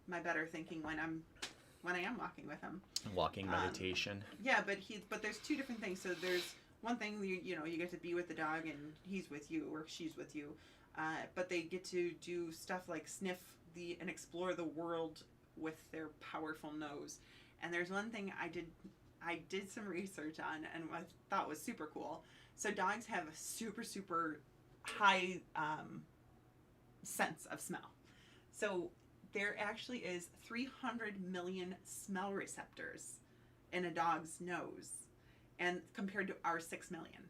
better thinking when I am walking with him. Walking meditation. Yeah, but there's 2 different things. So there's one thing, you get to be with the dog and he's with you or she's with you, but they get to do stuff like sniff and explore the world with their powerful nose. And there's one thing I did some research on, and I thought was super cool. So dogs have a super, super high sense of smell. So there actually is 300 million smell receptors in a dog's nose, and compared to our 6 million.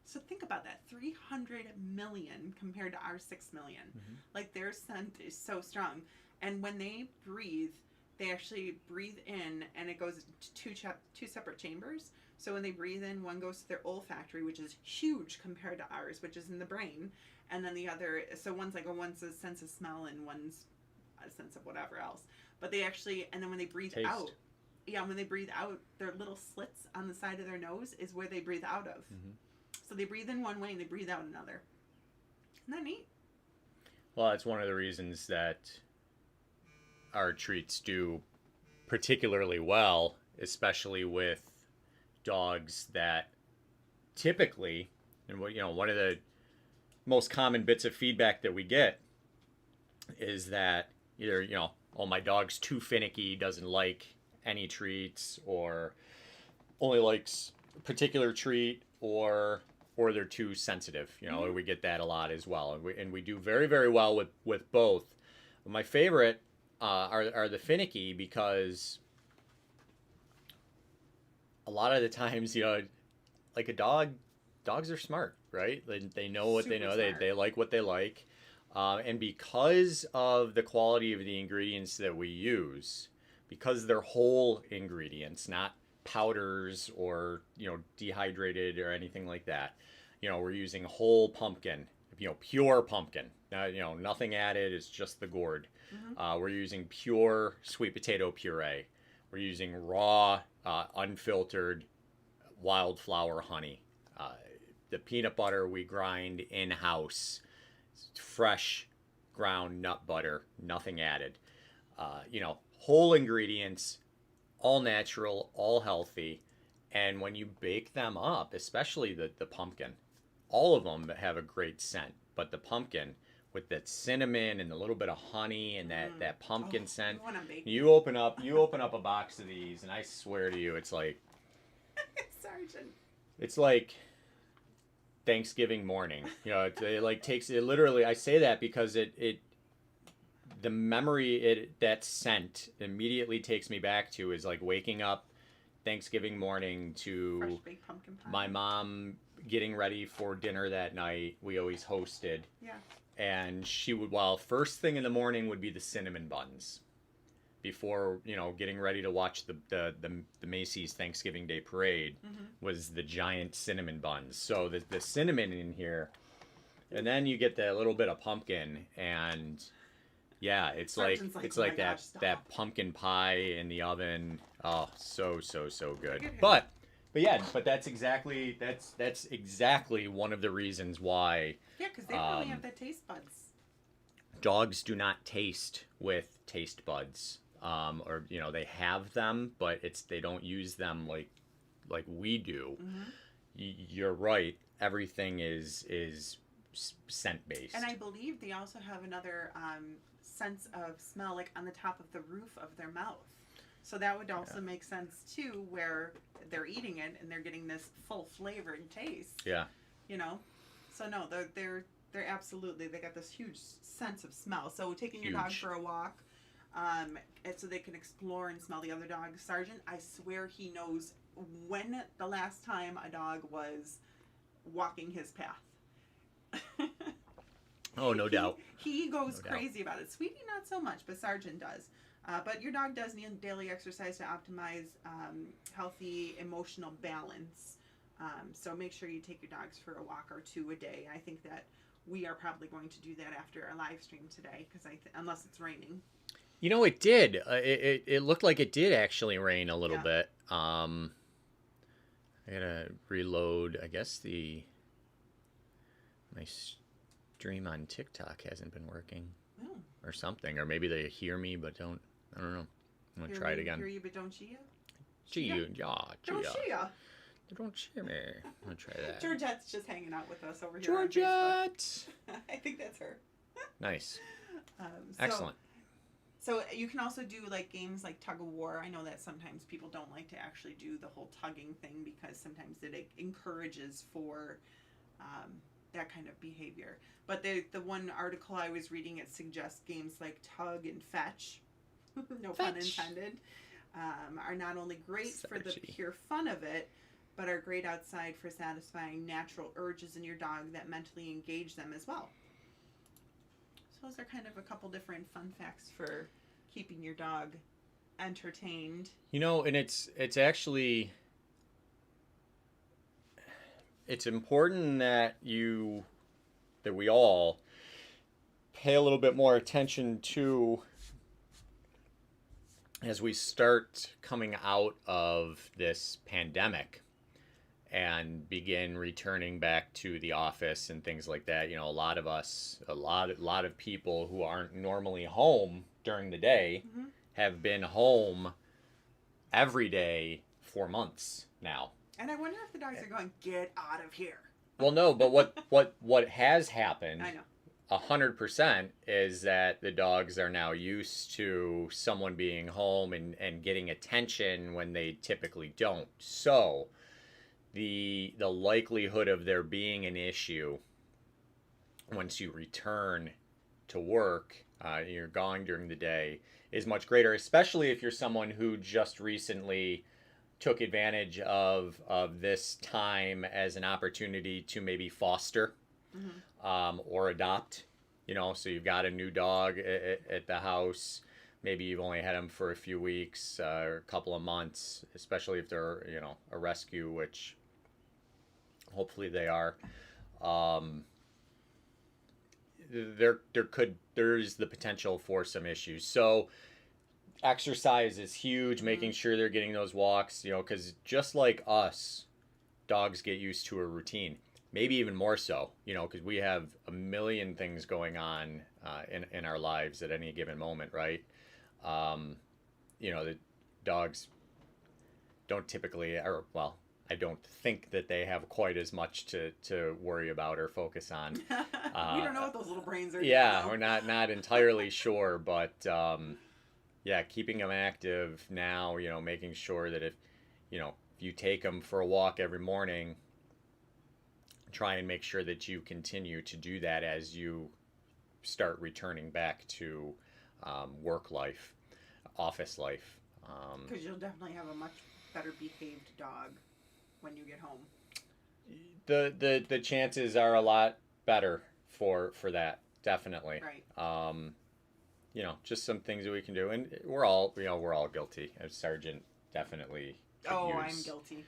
So think about that, 300 million compared to our 6 million. Mm-hmm. Like, their scent is so strong. And when they breathe, they actually breathe in, and it goes into two separate chambers. So when they breathe in, one goes to their olfactory, which is huge compared to ours, which is in the brain. And then the other, so one's a sense of smell and one's a sense of whatever else. But they actually, and then when they breathe out, when they breathe out, their little slits on the side of their nose is where they breathe out of. Mm-hmm. So they breathe in one way and they breathe out another. Isn't that neat? Well, it's one of the reasons that our treats do particularly well, especially with dogs that typically, and one of the most common bits of feedback that we get is that either, oh, my dog's too finicky, doesn't like any treats, or only likes a particular treat, or they're too sensitive. We get that a lot as well, and we do very, very well with both. My favorite are the finicky, because a lot of the times, like a dog, dogs are smart, right? They know what they know. They like what they like. And because of the quality of the ingredients that we use, because they're whole ingredients, not powders or, dehydrated or anything like that. We're using whole pumpkin, pure pumpkin. Nothing added. It's just the gourd. Mm-hmm. We're using pure sweet potato puree. We're using raw, unfiltered wildflower honey. The peanut butter we grind in-house. Fresh ground nut butter, nothing added. Whole ingredients, all natural, all healthy. And when you bake them up, especially the pumpkin, all of them have a great scent. But the pumpkin, with that cinnamon and a little bit of honey and that pumpkin scent, you open up a box of these, and I swear to you, it's like Sergeant. It's like Thanksgiving morning. It literally, I say that because the memory that scent immediately takes me back to is like waking up Thanksgiving morning to fresh baked pumpkin pie. My mom getting ready for dinner that night. We always hosted. Yeah. And she would, first thing in the morning would be the cinnamon buns. Before, getting ready to watch the Macy's Thanksgiving Day Parade, mm-hmm. was the giant cinnamon buns. So the cinnamon in here, and then you get that little bit of pumpkin, and yeah, it's like that pumpkin pie in the oven. Oh, so good. But that's exactly one of the reasons why. Yeah, because they really have the taste buds. Dogs do not taste with taste buds. Or they have them, but they don't use them like we do. Mm-hmm. You're right. Everything is scent based. And I believe they also have another sense of smell, like on the top of the roof of their mouth. So that would also make sense too, where they're eating it and they're getting this full flavored taste. Yeah. So no, they're absolutely, they got this huge sense of smell. So taking your dog for a walk. And so they can explore and smell the other dogs. Sergeant, I swear he knows when the last time a dog was walking his path. Oh, no doubt. He goes crazy about it. Sweetie, not so much, but Sergeant does. But your dog does need daily exercise to optimize healthy emotional balance. So make sure you take your dogs for a walk or two a day. I think that we are probably going to do that after our live stream today, because unless it's raining. It did. It looked like it did actually rain a little bit. I gotta reload. I guess my stream on TikTok hasn't been working, or something, or maybe they hear me but don't. I don't know. I'm gonna try it again. Hear you but don't see you. See you, yeah. Don't see ya. Don't see me. I'm gonna try that. Georgette's just hanging out with us over here. Georgette. I think that's her. Nice. Excellent. So you can also do like games like tug of war. I know that sometimes people don't like to actually do the whole tugging thing because sometimes it encourages for that kind of behavior. But the one article I was reading, it suggests games like tug and fetch, no pun intended, are not only great for the pure fun of it, but are great outside for satisfying natural urges in your dog that mentally engage them as well. So those are kind of a couple different fun facts for keeping your dog entertained. And it's actually, it's important that we all pay a little bit more attention to, as we start coming out of this pandemic, and begin returning back to the office and things like that. You know, a lot of us, a lot of people who aren't normally home during the day Mm-hmm. have been home every day for months now. And I wonder if the dogs are going, get out of here. Well, no, but what has happened, I know. 100%, is that the dogs are now used to someone being home and getting attention when they typically don't. So the likelihood of there being an issue once you return to work, you're gone during the day, is much greater, especially if you're someone who just recently took advantage of this time as an opportunity to maybe foster or adopt. You know, so you've got a new dog at the house. Maybe you've only had them for a few weeks or a couple of months, especially if they're, you know, a rescue, which hopefully they are. There's the potential for some issues. So exercise is huge, making sure they're getting those walks, you know, because just like us, dogs get used to a routine. Maybe even more so, you know, because we have a million things going on in our lives at any given moment, right? You know, the dogs don't typically, or well, I don't think that they have quite as much to worry about or focus on. We don't know what those little brains are doing. Yeah, we're not entirely sure, but yeah, keeping them active now, you know, making sure that if you take them for a walk every morning, try and make sure that you continue to do that as you start returning back to work life, office life. Because you'll definitely have a much better behaved dog when you get home. The chances are a lot better for that, definitely. Right. You know, just some things that we can do, and we're all guilty. As Sergeant definitely could I'm guilty.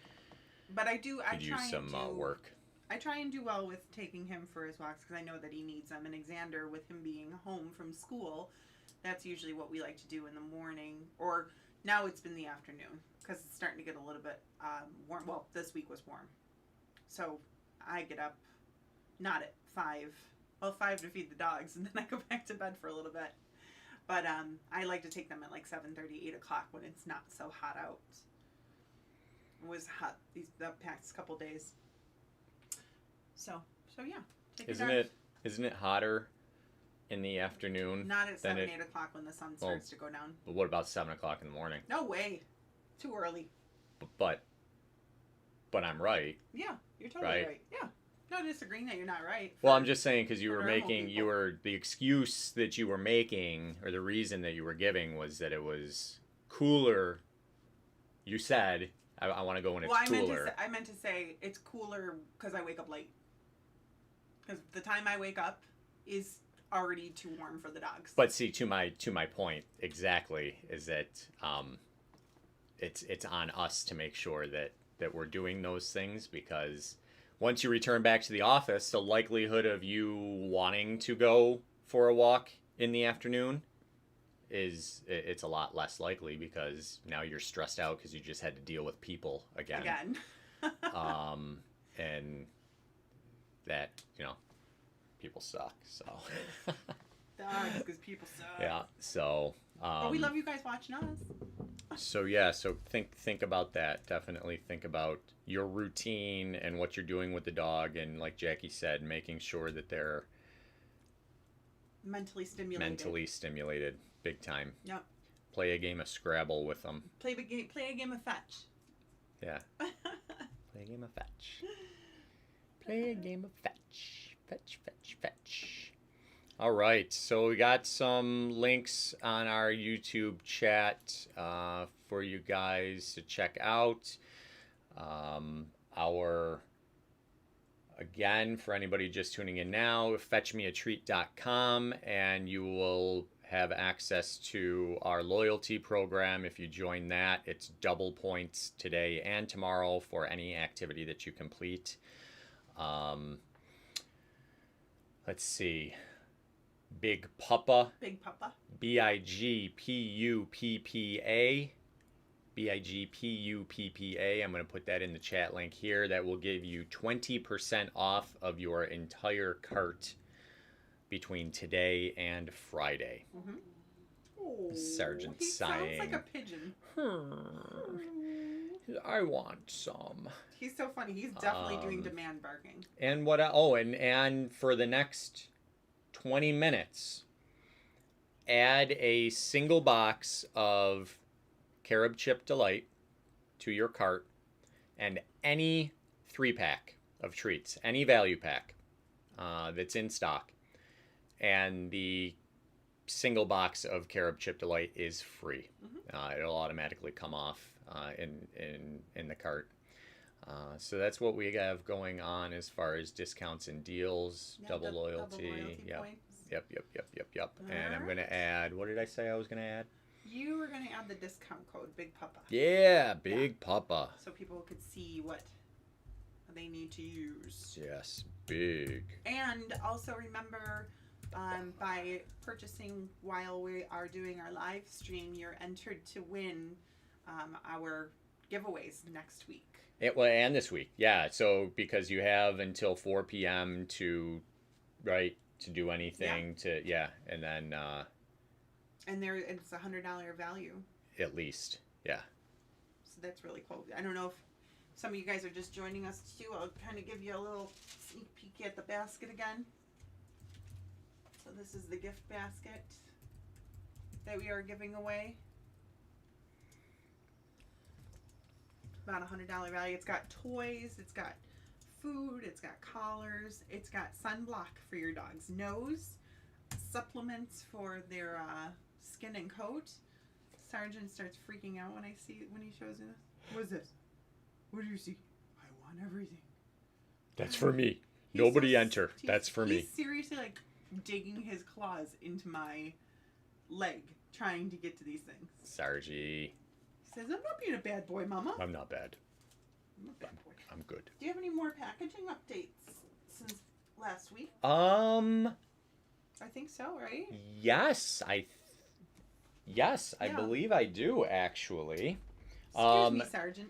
But I could use some work. I try and do well with taking him for his walks because I know that he needs them. And Xander, with him being home from school, that's usually what we like to do in the morning. Or now it's been the afternoon because it's starting to get a little bit warm. Well, this week was warm. So I get up, not at 5. Well, 5 to feed the dogs, and then I go back to bed for a little bit. But I like to take them at like 7:30, 8 o'clock when it's not so hot out. It was hot the past couple days. So yeah. Isn't it hotter in the afternoon? Not at 7, 8 o'clock when the sun starts to go down. But what about 7 o'clock in the morning? No way. Too early. But I'm right. Yeah, you're totally right. Yeah. No disagreeing that you're not right. Well, I'm just saying because the excuse that you were making, or the reason that you were giving, was that it was cooler. You said, I want to go when it's cooler. I meant to say it's cooler because I wake up late. Because the time I wake up is already too warm for the dogs. But see, to my point exactly, is that it's on us to make sure that we're doing those things, because once you return back to the office, the likelihood of you wanting to go for a walk in the afternoon it's a lot less likely, because now you're stressed out because you just had to deal with people again. And that, you know, people suck, so. Dogs, because people suck. Yeah, so. But we love you guys watching us. So yeah, so think about that. Definitely think about your routine and what you're doing with the dog, and like Jackie said, making sure that they're mentally stimulated. Big time. Yep. Play a game of Scrabble with them. Play a game of fetch. Yeah. Play a game of fetch. Play a game of fetch. Fetch. All right. So we got some links on our YouTube chat for you guys to check out. Again, for anybody just tuning in now, fetchmeatreat.com, and you will have access to our loyalty program. If you join that, it's double points today and tomorrow for any activity that you complete. Let's see. Big Puppa. Big Puppa. BIGPUPPA. BIGPUPPA. I'm going to put that in the chat link here. That will give you 20% off of your entire cart between today and Friday. Mm-hmm. Oh, Sergeant he sighing. sounds like a pigeon. I want some. He's so funny. He's definitely doing demand barking. And what? And for the next 20 minutes, add a single box of Carob Chip Delight to your cart, and any 3-pack of treats, any value pack that's in stock, and the single box of Carob Chip Delight is free. Mm-hmm. It'll automatically come off in the cart. So that's what we have going on as far as discounts and deals, double loyalty. Yep. Points. Yep. And I'm going to add, what did I say I was going to add? You were going to add the discount code, Big Papa. Yeah, Big Papa. So people could see what they need to use. Yes, big. And also remember, by purchasing while we are doing our live stream, you're entered to win our giveaways next week. And this week, yeah. So because you have until 4 p.m. to do anything and then and it's $100 value at least, yeah. So that's really cool. I don't know if some of you guys are just joining us too. I'll kind of give you a little sneak peek at the basket again. So this is the gift basket that we are giving away. About $100 value. It's got toys, it's got food, it's got collars, it's got sunblock for your dog's nose, supplements for their skin and coat. Sergeant starts freaking out when he shows me this. What is this? What do you see? I want everything. That's for me. Nobody enter. That's for me. He's seriously like digging his claws into my leg trying to get to these things. Sargy. He says, I'm not being a bad boy, Mama. I'm not bad. I'm a bad boy. I'm good. Do you have any more packaging updates since last week? I think so, right? Yes, I believe I do actually. Excuse me, Sergeant.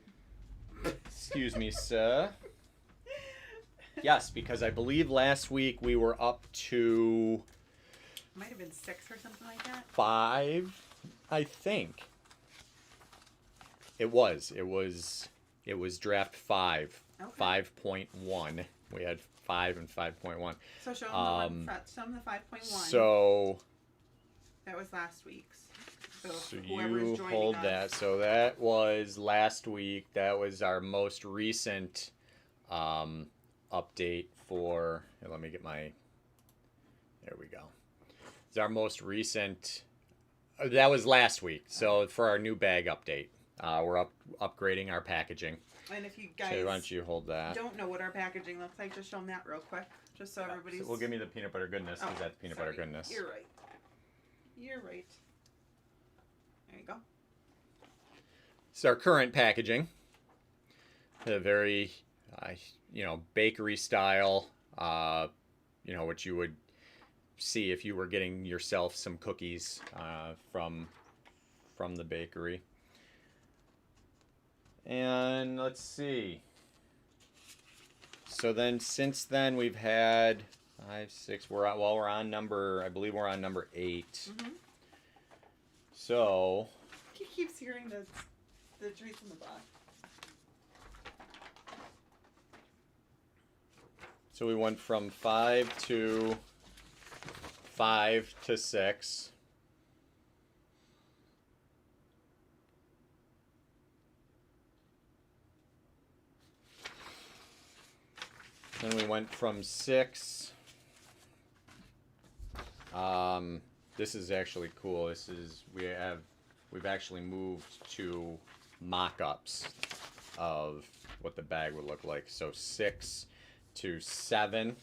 Excuse me, sir. Yes, because I believe last week we were up to Might have been 6 or something like that. 5, I think. It was draft 5, okay. 5.1. We had 5 and 5.1. So show them the 5.1. So that was last week's. So you hold that. So that was last week. That was our most recent update for. Let me get my. There we go. It's our most recent. That was last week. So for our new bag update. We're upgrading our packaging. And if you guys so why don't you hold that? Don't know what our packaging looks like, just show them that real quick. Just so everybody's... So give me the peanut butter goodness, because that's peanut butter goodness. You're right. You're right. There you go. It's our current packaging. A very, bakery style, what you would see if you were getting yourself some cookies from the bakery. And let's see. So then, since then, we've had 5, 6. We're on number. I believe we're on number 8. Mm-hmm. So. He keeps hearing the treats in the box. So we went from 5 to 6. Then we went from 6. This is actually cool. We've actually moved to mock-ups of what the bag would look like. So 6 to 7. I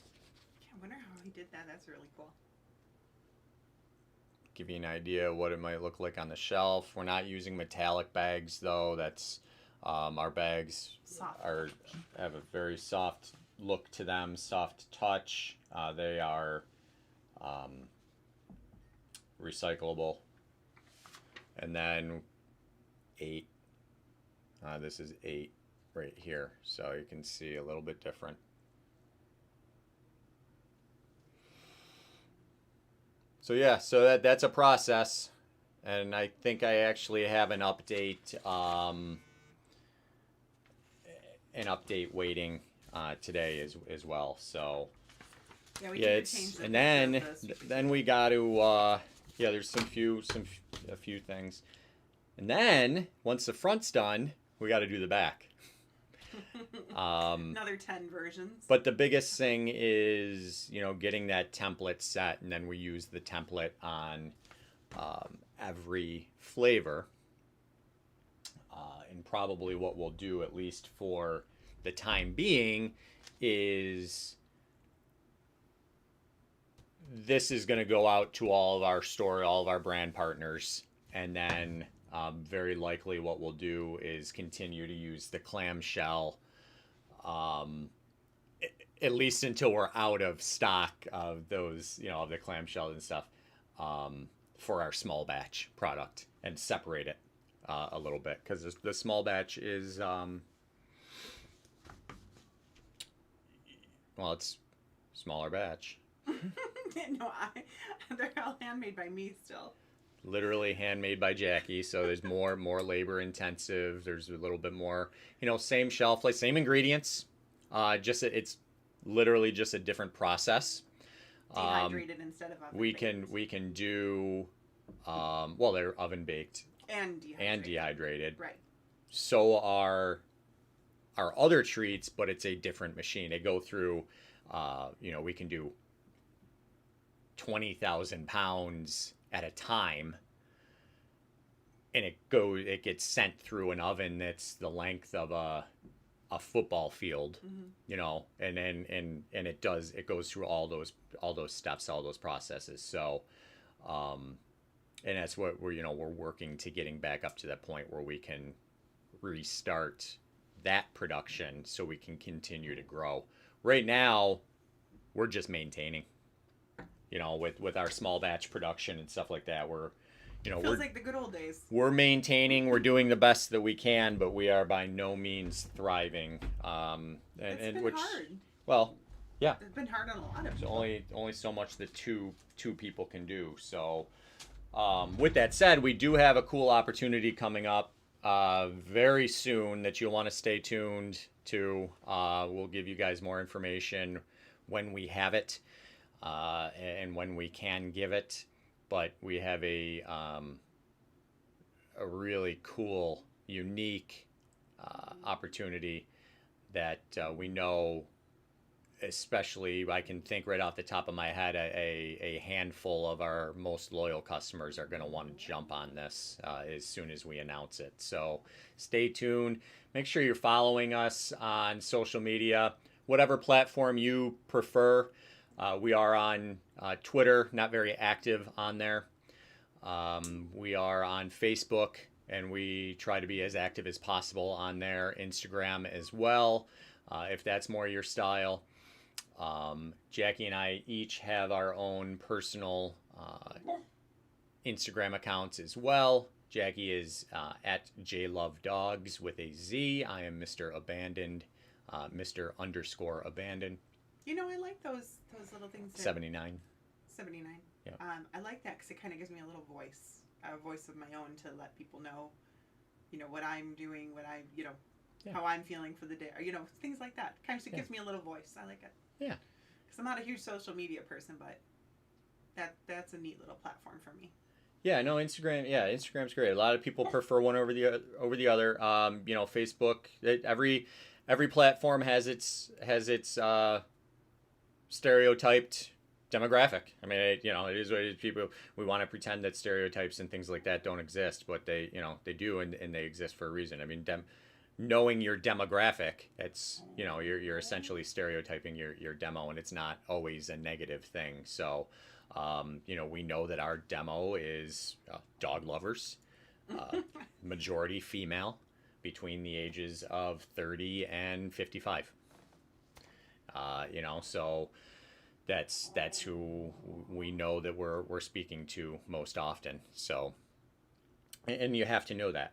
wonder how he did that. That's really cool. Give you an idea of what it might look like on the shelf. We're not using metallic bags though. That's our bags have a very soft look to them, soft touch. They are recyclable. And then 8 This is 8 right here, so you can see a little bit different. So yeah, so that's a process, and I think I actually have an update waiting today as well. So Yeah, we yeah, need to change it's the and picture of this. then we got to yeah, there's a few things, and then once the front's done, we got to do the back. Another 10 versions. But the biggest thing is, you know, getting that template set, and then we use the template on every flavor. And probably what we'll do, at least for the time being, is this is going to go out to all of our brand partners, and then very likely what we'll do is continue to use the clamshell, at least until we're out of stock of those, you know, of the clamshell and stuff, for our small batch product, and separate it a little bit, because the small batch is well, it's smaller batch. No, they're all handmade by me still. Literally handmade by Jackie, so there's more labor intensive. There's a little bit more, you know, same shelf life, same ingredients. It's literally just a different process. Dehydrated instead of oven baked. We can do well, they're oven baked and dehydrated. Right. So are our other treats, but it's a different machine. They go through you know, we can do 20,000 pounds at a time, and it gets sent through an oven that's the length of a football field, you know, and then it goes through all those steps, all those processes. So and that's what we're working to getting back up to that point where we can restart that production so we can continue to grow. Right now we're just maintaining, you know, with our small batch production and stuff like that. Feels like the good old days. We're maintaining, we're doing the best that we can, but we are by no means thriving. It's been hard. Well, yeah. It's been hard on a lot of There's people. only so much that two people can do. So with that said, we do have a cool opportunity coming up very soon that you'll want to stay tuned to. We'll give you guys more information when we have it, and when we can give it. But we have a really cool, unique opportunity that we know, especially I can think right off the top of my head, a handful of our most loyal customers are going to want to jump on this as soon as we announce it. So stay tuned. Make sure you're following us on social media, whatever platform you prefer. We are on Twitter, not very active on there. We are on Facebook, and we try to be as active as possible on there. Instagram as well, if that's more your style. Jackie and I each have our own personal Instagram accounts as well. Jackie is at JLoveDogs with a Z. I am Mr. Abandoned, Mr._Abandoned. You know, I like those little things. 79. 79. Yeah. I like that because it kind of gives me a voice of my own to let people know, you know, what I'm doing, how I'm feeling for the day, or, you know, things like that. Kind of gives me a little voice. I like it. Yeah. Because I'm not a huge social media person, but that's a neat little platform for me. Yeah, no, Instagram's great. A lot of people prefer one over the other. You know, Facebook. Every platform has its stereotyped demographic. I mean, it is what it is. People, we want to pretend that stereotypes and things like that don't exist, but they do, and they exist for a reason. I mean, knowing your demographic, it's, you're essentially stereotyping your demo, and it's not always a negative thing. So, we know that our demo is dog lovers, majority female, between the ages of 30 and 55. So that's who we know that we're speaking to most often. So, and you have to know that.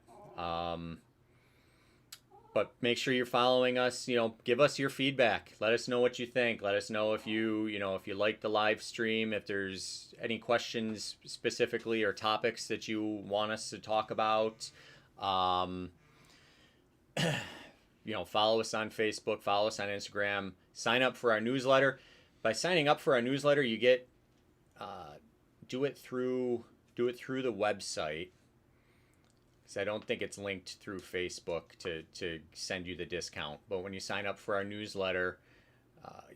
but make sure you're following us. Give us your feedback. Let us know what you think. Let us know if if you like the live stream, if there's any questions specifically or topics that you want us to talk about. Follow us on Facebook, follow us on Instagram, sign up for our newsletter. By signing up for our newsletter, you get do it through the website, because I don't think it's linked through Facebook to send you the discount. But when you sign up for our newsletter,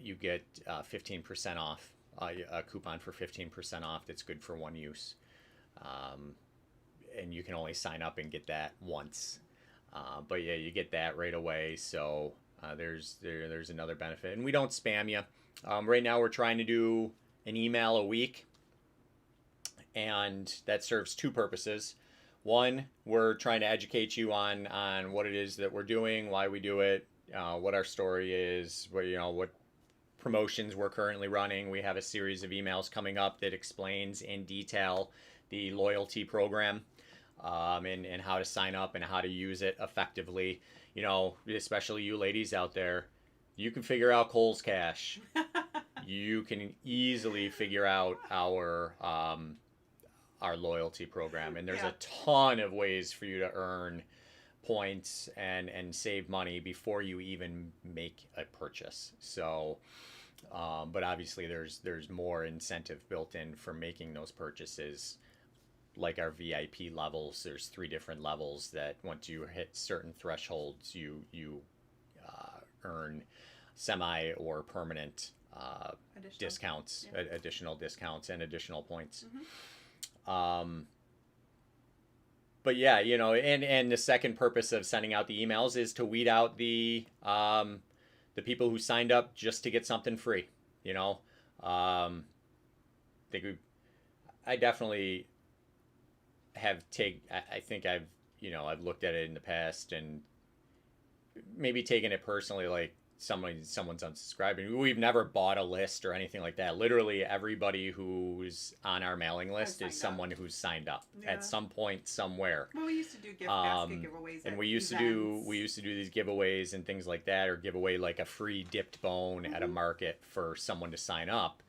you get 15% off, a coupon for 15% off that's good for one use. And you can only sign up and get that once. But yeah, you get that right away. So there's another benefit. And we don't spam you. Right now we're trying to do an email a week. And that serves two purposes. One, we're trying to educate you on what it is that we're doing, why we do it, what our story is, what promotions we're currently running. We have a series of emails coming up that explains in detail the loyalty program, and how to sign up and how to use it effectively. Especially you ladies out there, you can figure out Kohl's Cash. You can easily figure out our loyalty program, and there's a ton of ways for you to earn points and save money before you even make a purchase. So but obviously there's more incentive built in for making those purchases. Like our VIP levels, there's 3 different levels that once you hit certain thresholds, you earn semi or permanent discounts, additional discounts, and additional points. But yeah, and the second purpose of sending out the emails is to weed out the people who signed up just to get something free. I definitely I think I've looked at it in the past and maybe taken it personally, like someone's unsubscribing. We've never bought a list or anything like that. Literally everybody who's on our mailing list is someone who's signed up at some point somewhere. Well, we used to do gift basket giveaways, and we used to do these giveaways and things like that, or give away like a free dipped bone at a market for someone to sign up.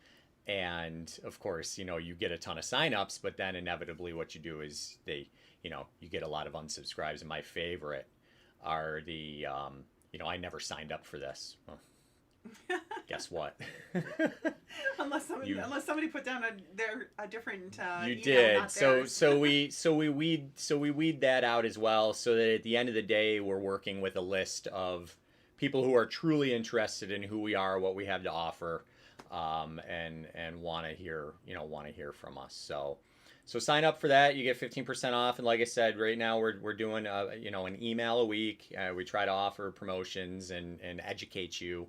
And of course, you get a ton of signups, but then inevitably what you do is you get a lot of unsubscribes. And my favorite are the I never signed up for this. Well, guess what? unless somebody put down a different you email, did. not So we weed that out as well, so that at the end of the day we're working with a list of people who are truly interested in who we are, what we have to offer, and want to hear from us. So sign up for that. You get 15% off. And like I said, right now we're doing an email a week. We try to offer promotions and educate you,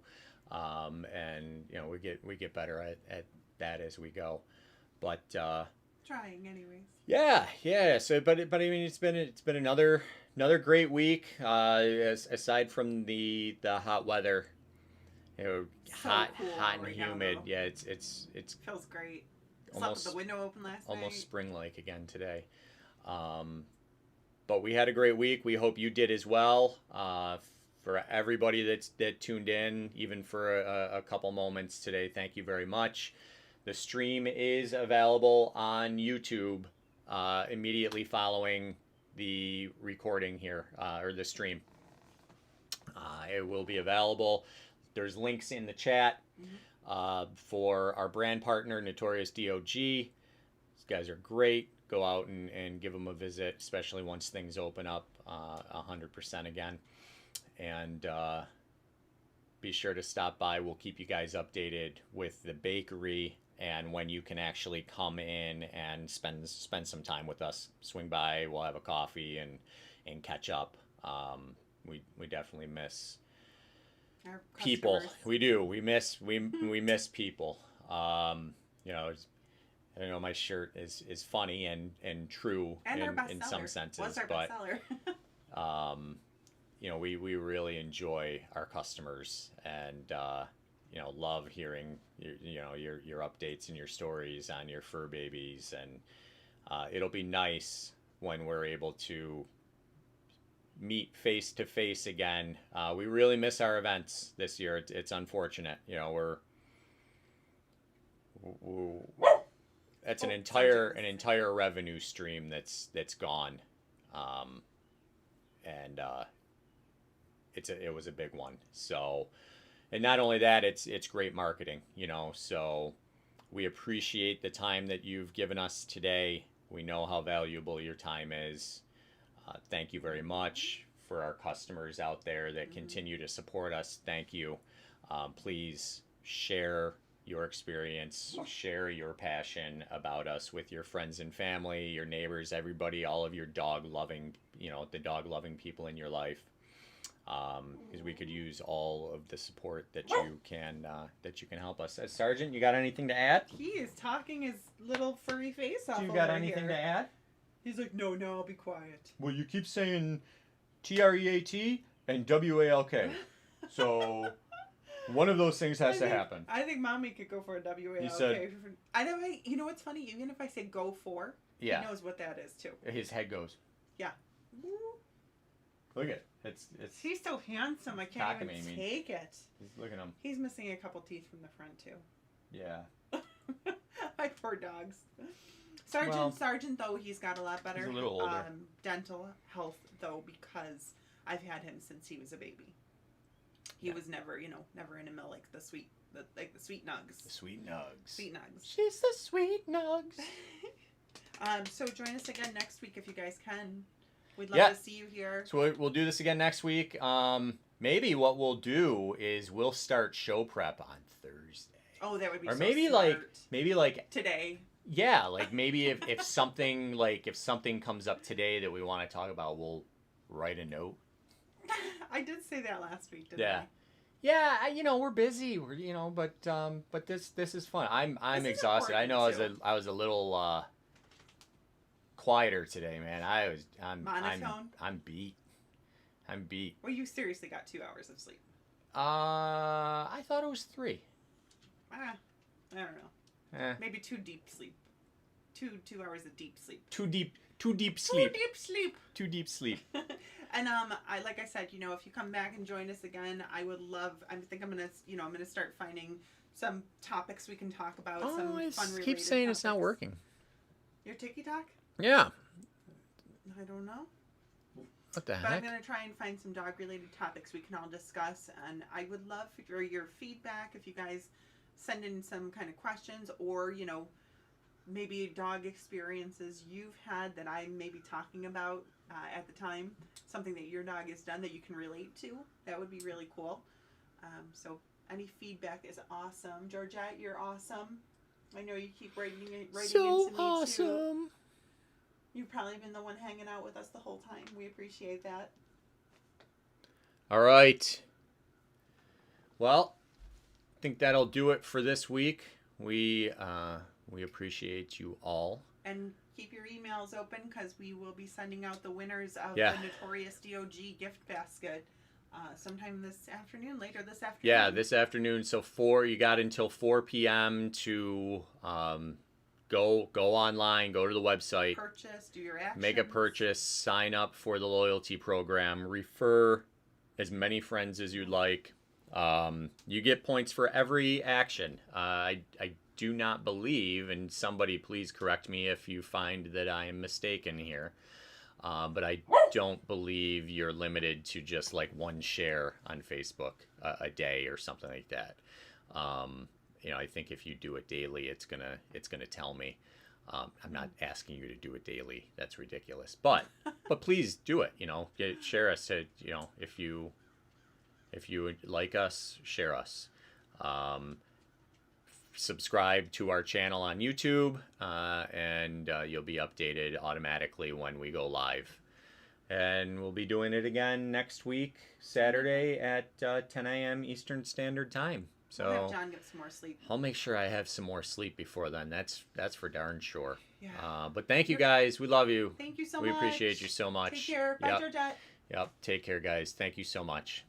and we get better at that as we go. But trying anyways. Yeah. So but I mean it's been another great week. Aside from the hot weather, So hot cool and right humid. now, Yeah, it's feels great. almost Slept with the window open last night. almost spring-like again today. But we had a great week. We hope you did as well. For everybody that tuned in, even for a couple moments today, thank you very much. The stream is available on YouTube immediately following the recording here, or the stream. It will be available. There's links in the chat for our brand partner, Notorious DOG. These guys are great. Go out and give them a visit, especially once things open up 100% again. And be sure to stop by. We'll keep you guys updated with the bakery and when you can actually come in and spend some time with us. Swing by. We'll have a coffee and catch up. We definitely miss Our people. customers. We do. We miss people. I don't know, my shirt is funny and true And our in bestseller. some senses, Was our but bestseller. we really enjoy our customers and love hearing your updates and your stories on your fur babies, and it'll be nice when we're able to meet face to face again. We really miss our events this year. It's unfortunate. You know, that's an entire revenue stream that's gone, and it was a big one. So, and not only that, it's great marketing. You know, so we appreciate the time that you've given us today. We know how valuable your time is. Thank you very much. For our customers out there that continue to support us, thank you. Please share your experience, share your passion about us with your friends and family, your neighbors, everybody, all of your dog-loving, the dog-loving people in your life. Because we could use all of the support that you can help us. Sergeant, you got anything to add? He is talking his little furry face off. Do you got anything to add? He's like, no, I'll be quiet. Well, you keep saying TREAT and WALK. So one of those things has to happen. I think Mommy could go for a WALK. He said, you know what's funny? Even if I say go for, he knows what that is too. His head goes. Yeah. Look at it. It's He's so handsome. I can't even take it. Look at him. He's missing a couple teeth from the front too. Yeah. My poor dogs. Sergeant, though, he's got a lot better. He's a little older. Dental health, though, because I've had him since he was a baby. He was never in a mill like the sweet nugs. The sweet nugs. Sweet nugs. She's the sweet nugs. So join us again next week if you guys can. We'd love to see you here. So we'll do this again next week. Maybe what we'll do is we'll start show prep on Thursday. Oh, that would be. Or so maybe smart. maybe like today. Yeah, like maybe if something comes up today that we want to talk about, we'll write a note. I did say that last week, didn't I? Yeah, we're busy. But this is fun. I'm exhausted. I know I was a little quieter today, man. I'm beat. I'm beat. Well, you seriously got 2 hours of sleep. I thought it was 3. I don't know. Maybe 2 deep sleep. 2 hours of deep sleep. Too deep sleep. And like I said, if you come back and join us again, I would love. I think I'm gonna start finding some topics we can talk about. Some fun related. Keep saying topics. It's not working. Your TikTok? Yeah. I don't know. What the heck? But I'm gonna try and find some dog related topics we can all discuss, and I would love your feedback if you guys send in some kind of questions or maybe dog experiences you've had that I may be talking about at the time, something that your dog has done that you can relate to. That would be really cool. So any feedback is awesome. Georgette, you're awesome. I know you keep writing so into me awesome. too. You've probably been the one hanging out with us the whole time. We appreciate that. All right. Well, I think that'll do it for this week. We appreciate you all. And keep your emails open because we will be sending out the winners of the Notorious DOG gift basket sometime later this afternoon. Yeah, this afternoon. So you got until 4 p.m. to go online, go to the website. Purchase, do your actions. Make a purchase, sign up for the loyalty program, refer as many friends as you'd like. You get points for every action. I do not believe, and somebody please correct me if you find that I am mistaken here, but I don't believe you're limited to just like one share on Facebook a day or something like that. I think if you do it daily, it's gonna tell me. I'm not asking you to do it daily. That's ridiculous. But please do it. Share us. If you would like us, share us. Subscribe to our channel on YouTube, and you'll be updated automatically when we go live. And we'll be doing it again next week, Saturday at 10 a.m. Eastern Standard Time. So we'll have John get some more sleep. I'll make sure I have some more sleep before then. That's for darn sure. Yeah. But thank you guys. We love you. Thank you so much. We much. appreciate you so much. Take care. Bye, Georgette. Yep. Take care, guys. Thank you so much.